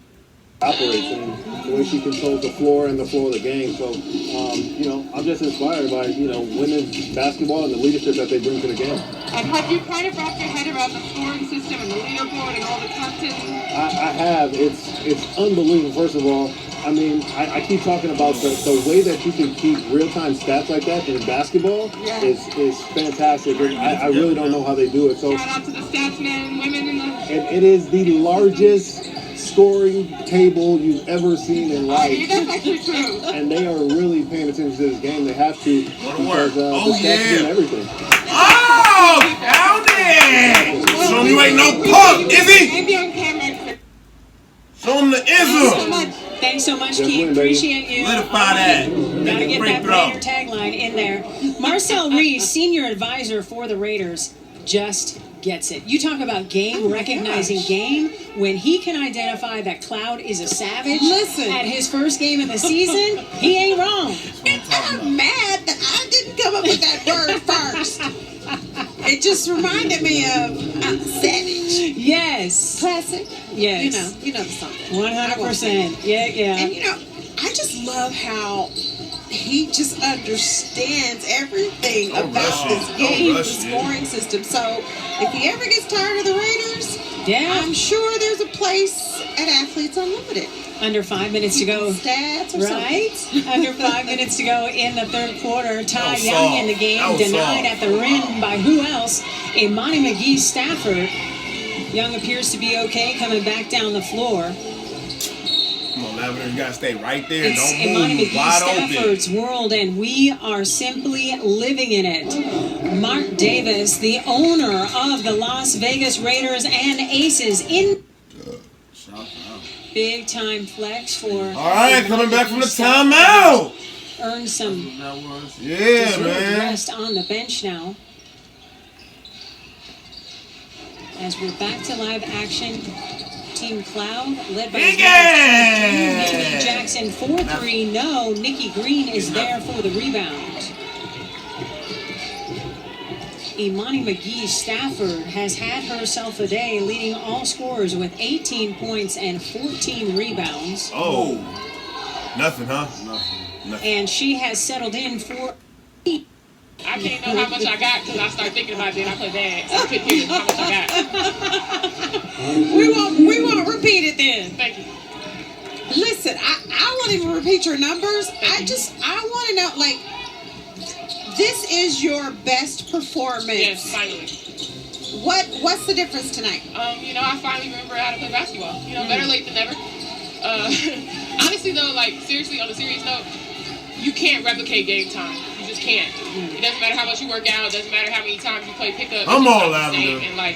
operates and the way she controls the floor and the flow of the game. So, you know, I'm just inspired by, you know, women's basketball and the leadership that they bring to the game. And have you kind of wrapped your head around the scoring system and the leaderboard and all the captains? I have. It's unbelievable. First of all, I mean, I keep talking about the way that you can keep real-time stats like that in basketball is fantastic. I really don't know how they do it. So shout out to the stats men and women in the... It is the largest scoring table you've ever seen in life. That's actually true. And they are really paying attention to this game. They have to because the stats mean everything. Oh, found it! Show me you ain't no punk, Izzy! Maybe on camera. Show him the ism! Thanks so much, Keith. Appreciate you. Solidify that. Gotta get Free that throw. Raider tagline in there. Marcel Reese, senior advisor for the Raiders, just gets it. You talk about game, recognizing game. When he can identify that Cloud is a savage at his first game of the season, he ain't wrong. I'm mad that I didn't come up with that word first. It just reminded me of savage. Yes. Classic. Yes. You know the song. 100%. Yeah. And you know, I just love how he just understands everything about this game, the scoring system. So if he ever gets tired of the Raiders, I'm sure there's a place at Athletes Unlimited. Under 5 minutes to go. Stats or something. Under 5 minutes to go in the third quarter. Ty was Young soft. in the game. That was Denied soft. at the rim by who else? Imani McGee Stafford. Young appears to be okay coming back down the floor. Come on, Lavender, you gotta stay right there. It's Don't Imani move. McGee Wide open. Stafford's world, and we are simply living in it. Mark Davis, the owner of the Las Vegas Raiders and Aces, in big time flex for. All right, coming back from the timeout. Earned some Yeah, deserved man. rest on the bench now. As we're back to live action, Team Cloud, led by Mimi Jackson, 4-3. No, Nikki Green is there for the rebound. Imani McGee Stafford has had herself a day, leading all scorers with 18 points and 14 rebounds. Oh, nothing, huh? Nothing. And she has settled in for. I can't know how much I got because I start thinking about it and I play bad. So I couldn't hear how much I got. We won't repeat it then. Thank you. Listen, I won't even repeat your numbers. I want to know, like, this is your best performance. Yes, finally. What's the difference tonight? You know, I finally remember how to play basketball. You know, better late than never. Honestly, though, like, seriously, on a serious note, you can't replicate game time. You just can't. It doesn't matter how much you work out. It doesn't matter how many times you play pickup. I'm it's all not the Lavender. same. And, like,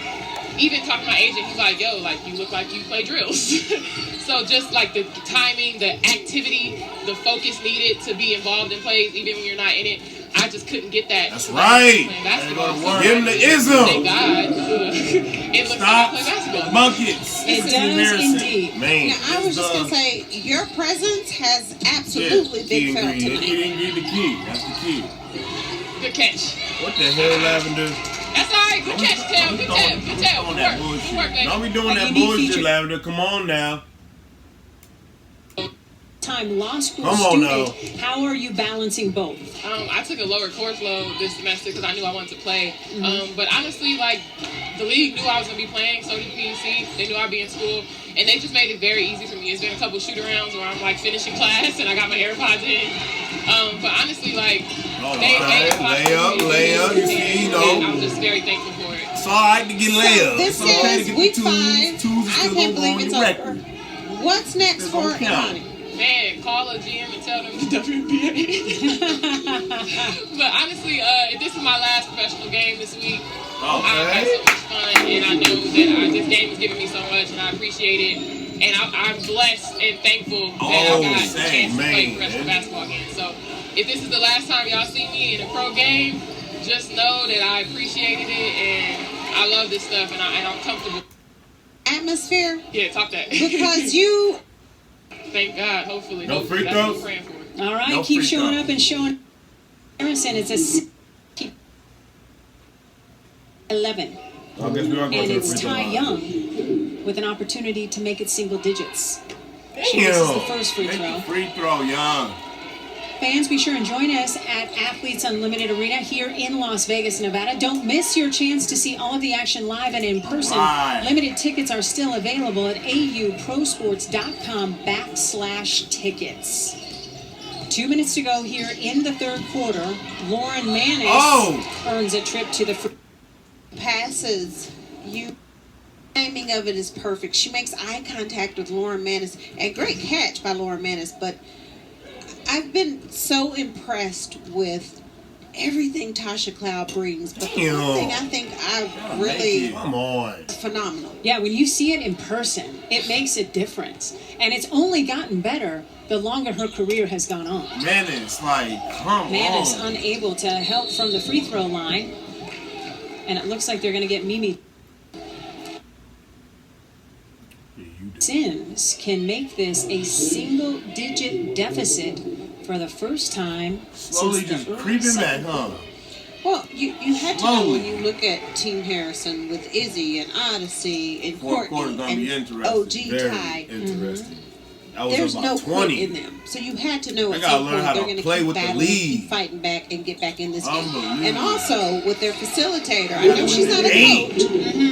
even talking to my agent, he's like, yo, like, you look like you play drills. So just like the timing, the activity, the focus needed to be involved in plays, even when you're not in it, I just couldn't get that. That's right. Basketball. Give him the ism. Thank God. It looks like I play basketball. Buckets. It does indeed. Man. Now, I was just going to say, your presence has absolutely been felt He tonight. didn't get the key. That's the key. Good catch. What the hell, Lavender? That's all right. Good catch, Tail. Good tail. Good tail. Good work. Good work, baby. Don't be doing that bullshit, Lavender. Come on now. Time law school Come on student. How are you balancing both? I took a lower course load this semester because I knew I wanted to play. But honestly, like, the league knew I was going to be playing, so did PNC. They knew I'd be in school, and they just made it very easy for me. It's been a couple shoot-arounds where I'm, like, finishing class, and I got my AirPods in. But honestly, like, they layup, you see, you know. I'm just very thankful for it. It's all right to get layups. This is week 5. I can't believe it's over. What's next for Imani? Man, call a GM and tell them the WNBA. But honestly, if this is my last professional game this week, I've had so much fun, and I know that this game has given me so much, and I appreciate it. And I'm blessed and thankful that I got a chance to play professional basketball again. So if this is the last time y'all see me in a pro game, just know that I appreciated it, and I love this stuff, and I'm comfortable. Atmosphere? Yeah, talk that. Because you... Thank God, hopefully. No free That's what throws? I'm praying for. All right, No keep free showing throw. up and showing. Harrison, it's a 11. I guess we are going And to the it's free throw Ty line. Young with an opportunity to make it single digits. She Damn. misses the first free Make throw. the free throw, Young. Fans, be sure and join us at Athletes Unlimited Arena here in Las Vegas, Nevada. Don't miss your chance to see all of the action live and in person. Right. Limited tickets are still available at auprosports.com/tickets. 2 minutes to go here in the third quarter. Lauren Manis earns a trip to the free passes. Timing of it is perfect. She makes eye contact with Lauren Manis. A great catch by Lauren Manis, but I've been so impressed with everything Tasha Cloud brings. But the one thing I think I really phenomenal. Yeah, when you see it in person, it makes a difference. And it's only gotten better the longer her career has gone on. Manis, like, come Manis on. unable to help from the free throw line. And it looks like they're going to get Mimi. Sims can make this a single-digit deficit for the first time Slowly since just the creeping back, huh? Well, you have to know when you look at Team Harrison with Izzy and Odyssey and Fourth quarter's Courtney gonna be and OG interesting. Very Ty. interesting. That was There's about no 20. quit in them. So you had to know They at gotta some learn point how they're to going to play keep with the battling, lead. keep fighting back, and get back in this game. Unbelievable. And also with their facilitator. I know she's not a coach,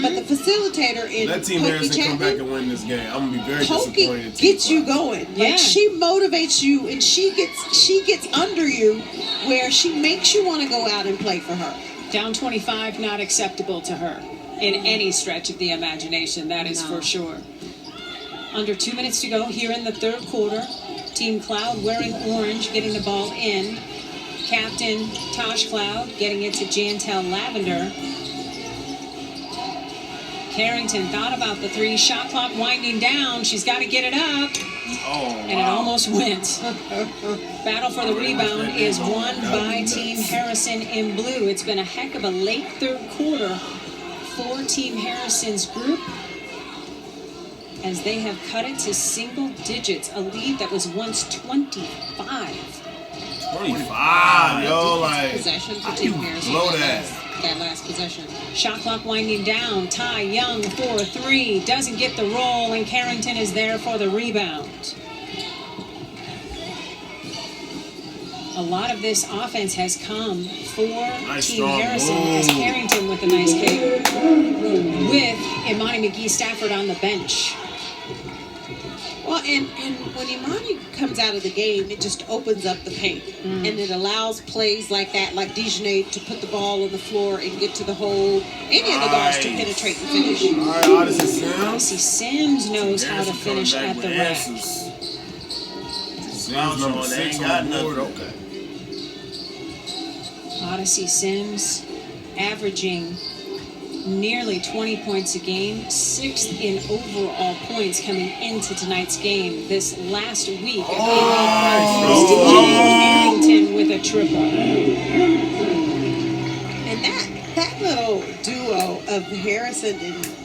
but the facilitator in Let Team Pokey Harrison come back Chapman, and win this game. I'm gonna be very Pokey disappointed. in Team gets you Cloud. going. Yeah. Like she motivates you, and she gets under you, where she makes you want to go out and play for her. Down 25, not acceptable to her in any stretch of the imagination, that is for sure. Under 2 minutes to go here in the third quarter. Team Cloud wearing orange, getting the ball in. Captain Tosh Cloud getting it to Jantel Lavender. Carrington thought about the three. Shot clock winding down. She's got to get it up. And it almost went. Battle for the rebound is won by Team Harrison in blue. It's been a heck of a late third quarter for Team Harrison's group, as they have cut it to single digits, a lead that was once 25. 25, yo, like, Possession for how Team you Harrison. blow that? That last possession. Shot clock winding down. Ty Young for three. Doesn't get the roll, and Carrington is there for the rebound. A lot of this offense has come for Team Harrison, as Carrington with a nice kick, with Imani McGee-Stafford on the bench. Well, and when Imani comes out of the game, it just opens up the paint. And it allows plays like that, like Dijonay, to put the ball on the floor and get to the hole. Any of the guards to penetrate and finish. All right, Odyssey Sims. Odyssey Sims knows how to finish at the rack. Sims number 6 on the board. Okay. Odyssey Sims averaging nearly 20 points a game, 6th in overall points coming into tonight's game. This last week, Carrington with a triple. And that little duo of Harrison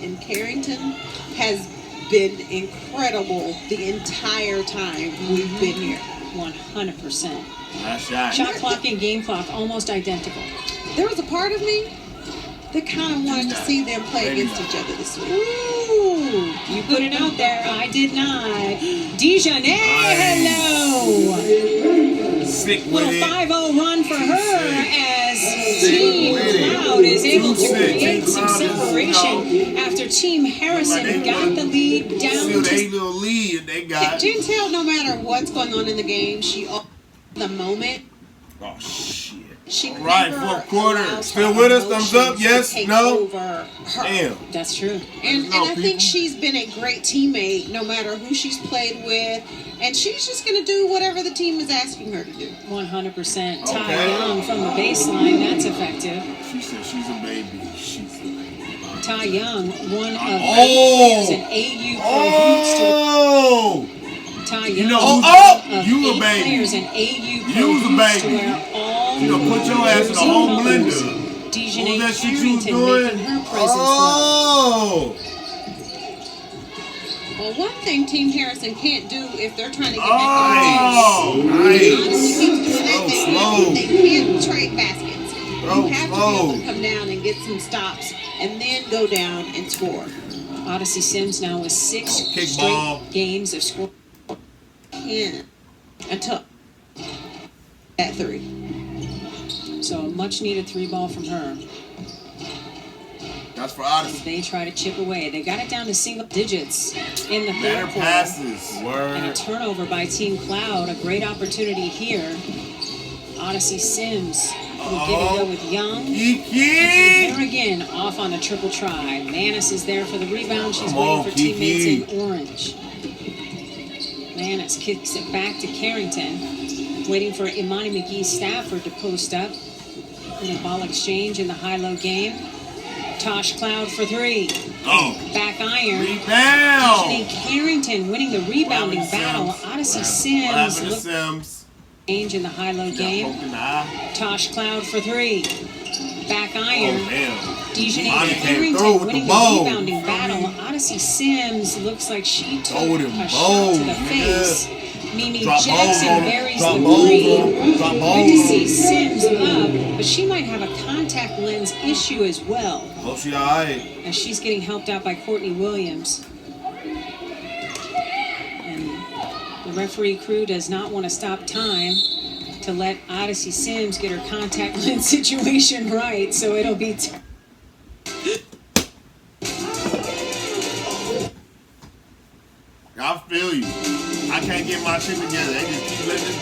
and Carrington has been incredible the entire time we've been here. 100%. Nice shot. Shot clock and game clock almost identical. There was a part of me that kind of wanted to see them play against each other this week. Ooh, you put it out there. I did not. Dejanay, hello. Sick with Little it. 5-0 run for her as Team Cloud is able to create some separation after Team Harrison got the lead down Still to they little lead they got. Chantel, no matter what's going on in the game, she the moment. Oh shit. She Right, never fourth quarter. allows Still her with us? Thumbs up? emotions Yes? to take No? over her. Damn. That's true. And No, I think people. she's been a great teammate no matter who she's played with. And she's just going to do whatever the team is asking her to do. 100%. Ty Okay. Young from the baseline. That's effective. She said she's a baby. She's a baby. Ty Young, one of the Oh! players in AUHoops to Oh! Ty You Young, know, one oh, of you a 8 baby. players in You was a AUHoops to baby. wear all You know, put your ass in the home blender. Dejanay What was that shit you was Carrington doing? making her presence known. Oh! Well, one thing Team Harrison can't do if they're trying to get Oh! back in the game. Nice. Honestly, keeps doing that. Slow. They can't trade baskets. Bro, You have to be slow. able to come down and get some stops and then go down and score. Odyssey Sims now with 6 Oh, kick straight ball. games of scoring. And until that 3. So a much needed 3 ball from her. That's for Odyssey. They try to chip away. They got it down to single digits in the Better third quarter. passes. And a Word. turnover by Team Cloud. A great opportunity here. Odyssey Sims will get it go with Young. Kiki! Here again, off on a triple try. Manis is there for the rebound. She's Come waiting on, for Kiki. teammates in orange. Manis kicks it back to Carrington. Waiting for Imani McGee-Stafford to post up. Little ball exchange in the high-low game. Tosh Cloud for 3. Oh. Back iron. Rebound! Dejanay Carrington winning the rebounding What happened to battle. Sims? Odyssey What Sims happened to look Sims? change in the high-low Got game. poked in the eye. Tosh Cloud for 3. Back Oh, iron. damn. Dejanay Monty came through Carrington with the winning the ball. rebounding battle. Odyssey Sims looks like she took Throw them a shot balls, to the nigga. face. Mimi Drop balls Jackson on 'em. buries Drop the balls 3. on 'em. Drop Good balls to on see 'em. Sims up, but she might have a contact lens issue as well, Hope she alright. as she's getting helped out by Courtney Williams. And the referee crew does not want to stop time to let Odyssey Sims get her contact lens situation right, so it'll be I feel you. I can't get my shit together. They just keep letting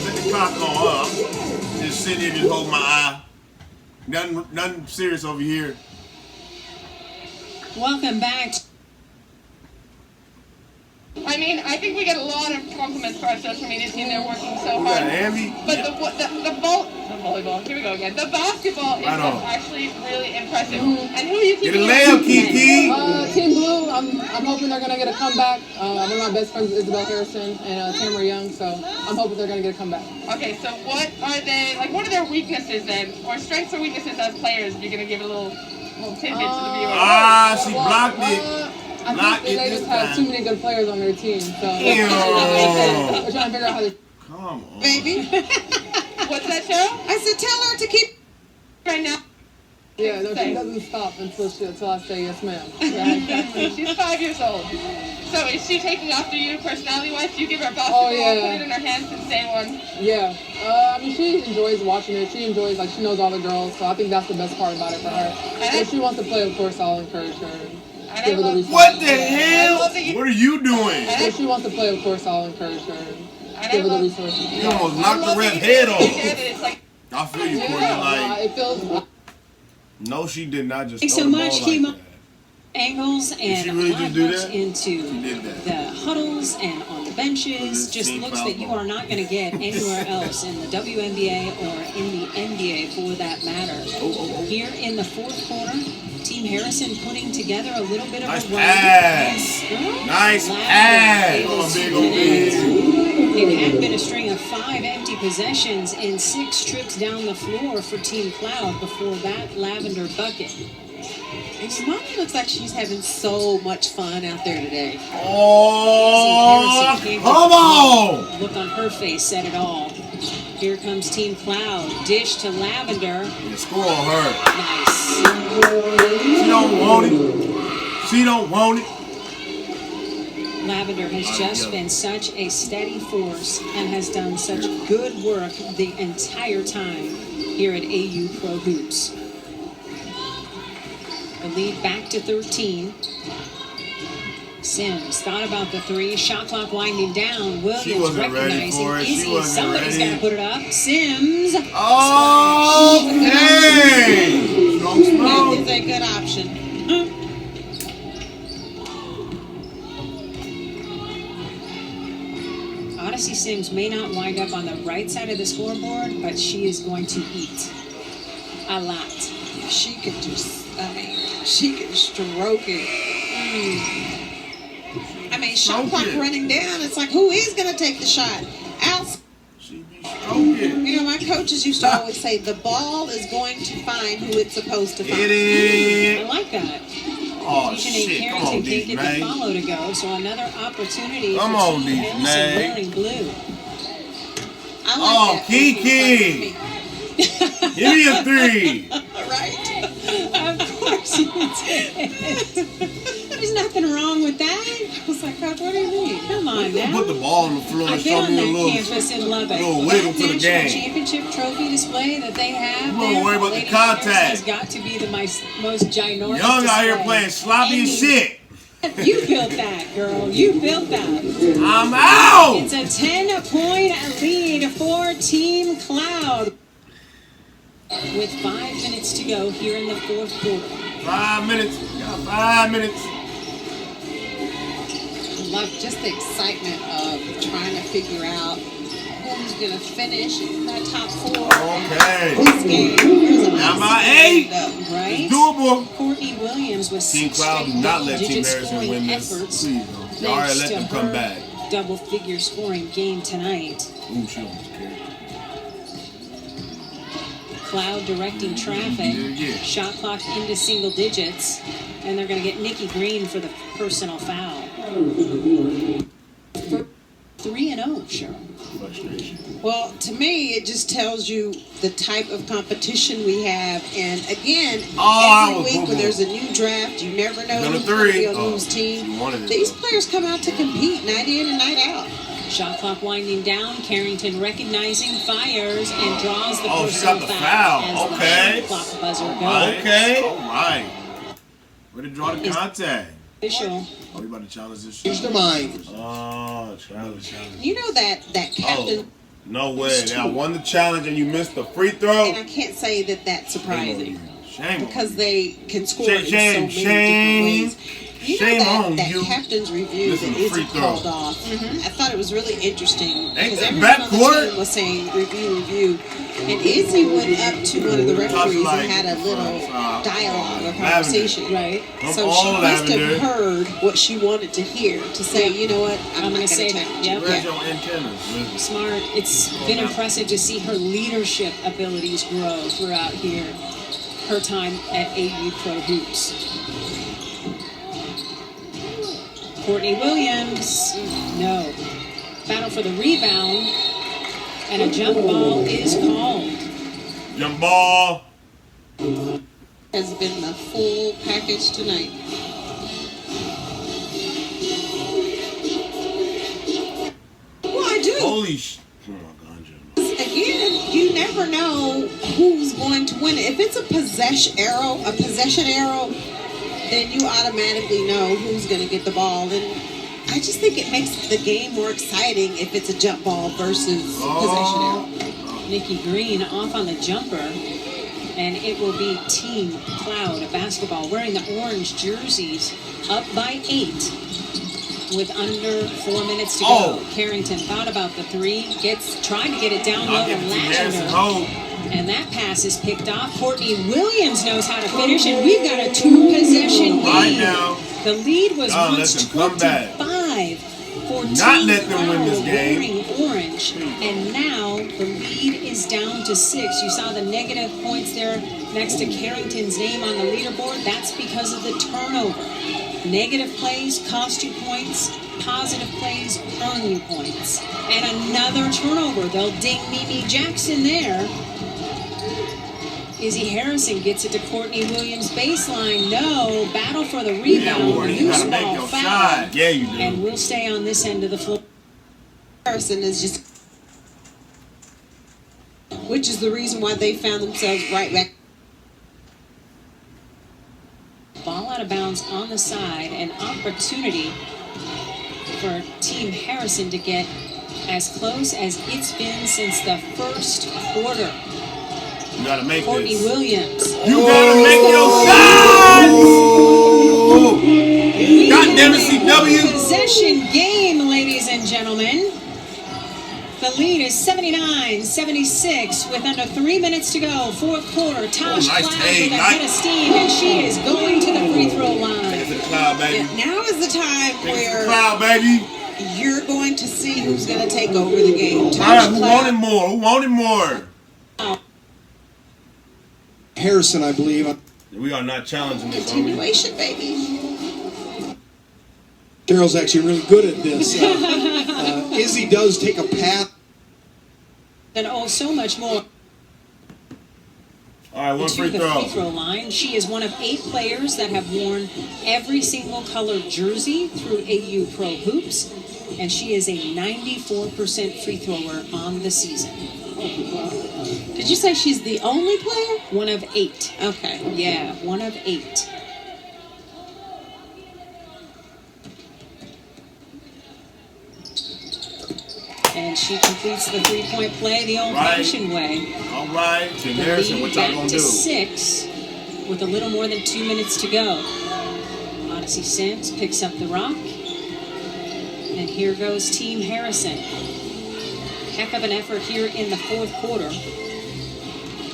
let the clock go up. Just sitting here, just holding my eye. Nothing serious over here. welcome back. I mean, I think we get a lot of compliments for our social media team. They're working so We got hard. Ambi. But the volleyball, here we go again. The basketball is Right on. actually really impressive. And who are you Get a keeping layup, Kiki. Team Blue, I'm hoping they're going to get a comeback. One of my best friends is Isabella Harrison and Tamara Young, so I'm hoping they're going to get a comeback. Okay, so what are their weaknesses then? Or strengths or weaknesses as players? If you're going to give a little tidbit to the viewers. Ah, she blocked it. I Blocked think it they this just have time. too many good players on their team, so Ew. they're trying to figure out how to... Come on. Baby. What's that, Cheryl? I said tell her to keep Right now. Yeah, no, she doesn't stop until I say yes, ma'am. Yeah, exactly. She's 5 years old. So is she taking after you personality-wise? Do you give her a basketball, Oh, yeah. put it in her hands and say one? Yeah, I mean, she enjoys watching it. She enjoys, like, she knows all the girls, so I think that's the best part about it for her. If she wants to play, of course, I'll encourage her. And Give her the resources. What the hell? What are you doing? If she wants to play, of course, I'll encourage her. Give her the resources. You almost knocked the ref head off. It's like, I feel you, Courtney. Like, it feels... no, she did not just Thanks throw so the much, ball like Kima. that. Angles she and really live just do looks that? into She did that. the huddle fields and on the benches. Just looks that you are not going to get anywhere else in the WNBA or in the NBA for that matter. Here in the fourth quarter, Team Harrison putting together a little bit of a run. Nice pass. It had been a string of 5 empty possessions and 6 trips down the floor for Team Cloud before that Lavender bucket. And Mommy looks like she's having so much fun out there today. Oh, come on! Look on her face said it all. Here comes Team Cloud. Dish to Lavender. Yeah, score on her. Nice. She don't want it. She don't want it. Lavender has just been such a steady force and has done such good work the entire time here at AUHoops. The lead back to 13. Sims thought about the 3. Shot clock winding down. Williams recognizing Izzy. Somebody's got to put it up. Sims. Oh, hey! That is a good option. Odyssey Sims may not wind up on the right side of the scoreboard, but she is going to eat a lot. She can just, she can stroke it. I mean, shot clock running down. It's like, who is going to take the shot? Out. You know, my coaches used to always say, the ball is going to find who it's supposed to find. I like that. Oh, shit. Come on, can't get the follow to go, so another opportunity for Team Harrison wearing blue. I like that. Kiki. Give me a 3. Right. Of course you did. There's nothing wrong with that. I was like, Coach, what do you mean? Come on now. Put the ball on the floor and I've show been me a on that little, campus in Lubbock. little wiggle for the National game. Championship trophy display that they have. You don't worry about the contact. Has got to be the most ginormous. Young out here playing sloppy as shit. You built that, girl. You built that. I'm out. It's a 10-point lead for Team Cloud. With 5 minutes to go here in the fourth quarter. 5 minutes. Got 5 minutes. I love just the excitement of trying to figure out who's going to finish in that top 4. Okay. This game. Now my 8. Right? It's doable. Courtney Williams was Team Cloud do not let Team Harrison win this. Please don't. Y'all already let them come back. Double-figure scoring game tonight. Ooh, she almost carried. Cloud directing traffic. Shot clock into single digits. And they're going to get Nikki Green for the personal foul. 3-0, Cheryl. Frustration. Well, to me, it just tells you the type of competition we have. And again, every week when there's a new draft, you never know who's going to be on whose team. These players come out to compete night in and night out. Shot clock winding down. Carrington recognizing, fires, and draws the she personal got the foul. foul. Okay. The shot clock buzzer goes. Okay. All right. Way to draw the contact. Official. Oh, we about to challenge this shit? Change their mind. Oh, challenge. You know that captain. Oh, no way. Now, I won the challenge and you missed the free throw. And I can't say that that's surprising. Shame because they can score in so shame, many different ways. You shame know on that you. captain's review that Izzy called off. I thought it was really interesting because everyone on the team was saying review. And Izzy went up to one of the referees and had a little dialogue or conversation. Right. So she must have heard what she wanted to hear to say, you know what, I'm going to say that. Where's your antennas? Smart. It's been impressive to see her leadership abilities grow throughout here. Her time at AUHoops. Courtney Williams, no. Battle for the rebound, and a jump ball is called. Jump ball. Has been the full package tonight. Well, I do. Holy sh! Again, you never know who's going to win. If it's a possession arrow, then you automatically know who's going to get the ball. And I just think it makes the game more exciting if it's a jump ball versus possession arrow. Nikki Green off on the jumper, and it will be Team Cloud basketball wearing the orange jerseys, up by 8. with under 4 minutes to go. Carrington thought about the three, tried to get it down low to Lavender. And that pass is picked off. Courtney Williams knows how to finish, and we've got a 2-possession lead. The lead was once 25 for Team Cloud wearing orange, and now the lead is down to 6. You saw the negative points there next to Carrington's name on the leaderboard. That's because of the turnover. Negative plays cost you points. Positive plays earn you points. And another turnover. They'll ding Mimi Jackson there. Izzy Harrison gets it to Courtney Williams baseline. No. Battle for the rebound. Loose ball foul. Yeah, you do. And we'll stay on this end of the floor. Harrison is just, which is the reason why they found themselves right back. Ball out of bounds on the side. An opportunity for Team Harrison to get as close as it's been since the first quarter. You gotta make Courtney this. Williams. You gotta make your shots! God damn it, CW! Possession game, ladies and gentlemen. The lead is 79-76 with under 3 minutes to go. Fourth quarter. Tosh Cloud with a head of steam, and she is going to the free throw line. Take it to the Cloud, baby. Yeah, now is the time where Cloud, baby. you're going to see who's going to take over the game. Who wanted more? Who wanted more? Harrison, I believe. We are not challenging this. Continuation, baby. Daryl's actually really good at this. Izzy does take a pass. And oh, so much more. All right, one to free the throw. free throw line. She is one of 8 players that have worn every single colored jersey through AU Pro Hoops, and she is a 94% free thrower on the season. Did you say she's the only player? One of 8. Okay. Yeah, one of 8. And she completes the three-point play the old-fashioned way. All right. Team The Harrison, lead what y'all back gonna to do? 6 with a little more than 2 minutes to go. Odyssey Sims picks up the rock. And here goes Team Harrison. Heck of an effort here in the fourth quarter.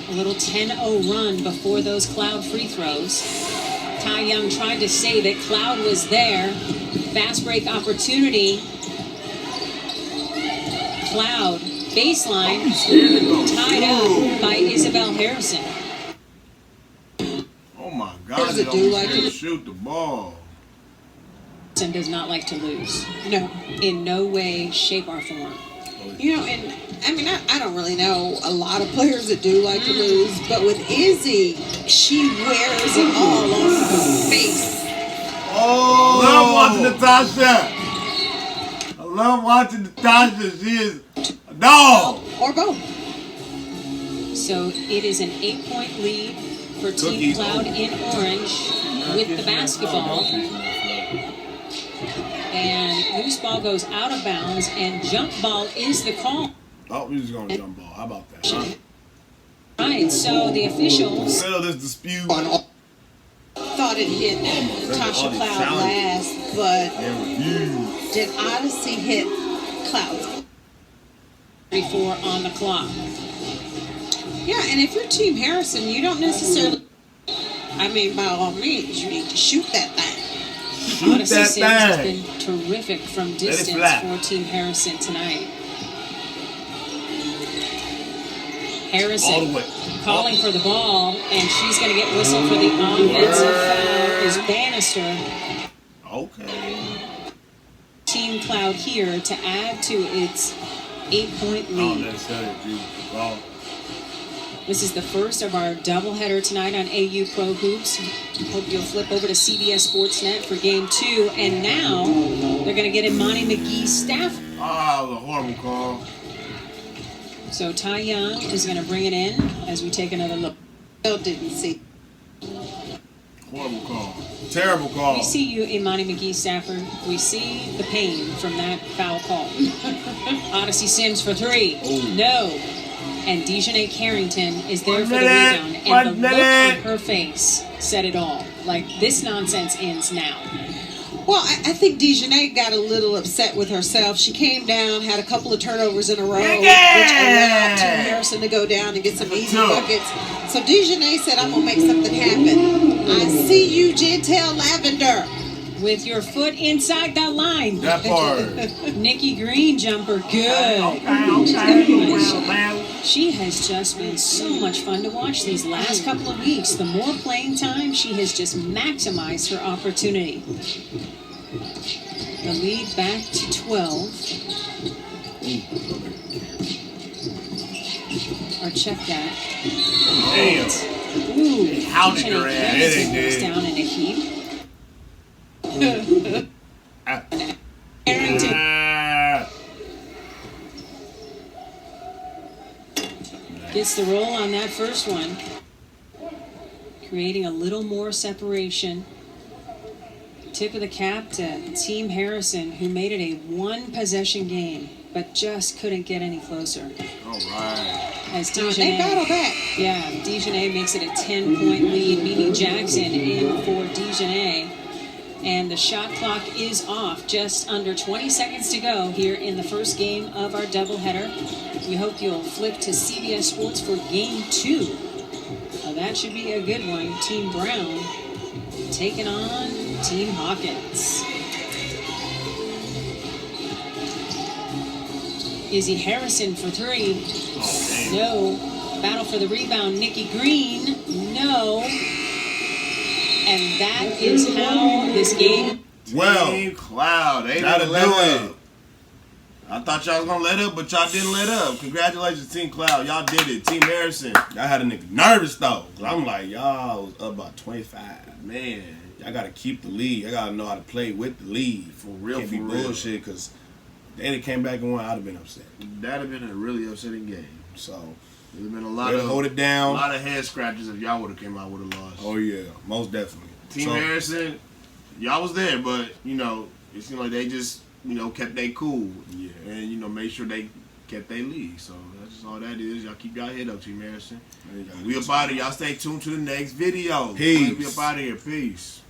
A little 10-0 run before those Cloud free throws. Ty Young tried to say that Cloud was there. Fast break opportunity. Cloud baseline tied up by Isabella Harrison. Oh my God! Does it do like to shoot the ball? Harrison does not like to lose. No. In no way, shape, or form. You know, and I mean, I don't really know a lot of players that do like to lose, but with Izzy, she wears it all on her face. Oh! Love watching Natasha. I love watching Natasha. She is a dog. Or both. So it is an 8-point lead for Team Cookies. Cloud in orange with the basketball. And loose ball goes out of bounds, and jump ball is the call. Oh, we just going to jump ball. How about that? Huh? Right, so the officials Settle this dispute. Thought it hit Tasha Cloud last, but did Odyssey hit Cloud? 34 on the clock. Yeah, and if you're Team Harrison, you don't necessarily, I mean, by all means, you need to shoot that thing. Odyssey that Sims has thing. been terrific from it distance flat. for Team Harrison tonight. Harrison All the way. calling for the ball, and she's going to get whistled for the offensive foul is Bannister. Okay. Team Cloud here to add to its 8-point Oh, lead. that's it. Ball. This is the first of our doubleheader tonight on AU Pro Hoops. Hope you'll flip over to CBS Sportsnet for Game 2. And now they're going to get Imani McGee staff. Ah, the horrible call. So Ty Young is going to bring it in as we take another look. Still didn't see. Horrible call. Terrible call. We see you, Imani McGee Stafford. We see the pain from that foul call. Odyssey Sims for 3. Ooh. No. And Dejanay Carrington is there for the minute. rebound. And the look on her face said it all. Like, this nonsense ends now. Well, I think Dejanay got a little upset with herself. She came down, had a couple of turnovers in a row, which allowed Team Harrison to go down and get some easy buckets. So Dejanay said, I'm going to make something happen. I see you, Jantel Lavender. With your foot inside the line. That part. Nikki Green jumper, good. Okay. She has just been so much fun to watch these last couple of weeks. The more playing time, she has just maximized her opportunity. The lead back to 12. Or check that. Damn. Ooh, How did your ass? goes down in a heap. Gets the roll on that first one, creating a little more separation. Tip of the cap to Team Harrison, who made it a one-possession game, but just couldn't get any closer. All right. As They Dejanay, battle back. yeah, Dejanay makes it a 10-point lead, meaning Jackson in for Dejanay. And the shot clock is off. Just under 20 seconds to go here in the first game of our doubleheader. We hope you'll flip to CBS Sports for Game 2. Well, that should be a good one. Team Brown taking on Team Hawkins. Izzy Harrison for 3. No. Battle for the rebound. Nikki Green. No. And that is how this game. Well, Team Cloud, they didn't let up. I thought y'all was gonna let up, but y'all didn't let up. Congratulations, Team Cloud. Y'all did it. Team Harrison, y'all had a nigga nervous though. Cause I'm like, y'all was up by 25. Man, y'all gotta keep the lead. I gotta know how to play with the lead. For real, can't be bullshit. Cause they came back and won, I'd have been upset. That'd have been a really upsetting game. So. There's been a lot of hold it down. A lot of head scratches if y'all would have came out with a loss. Oh yeah, most definitely. Team Harrison, y'all was there, but you know it seemed like they just kept they cool. Yeah, and made sure they kept their lead. So that's just all that is. Y'all keep y'all head up, Team Harrison. We up out of here. Y'all stay tuned to the next video. Peace. We up out of here. Peace.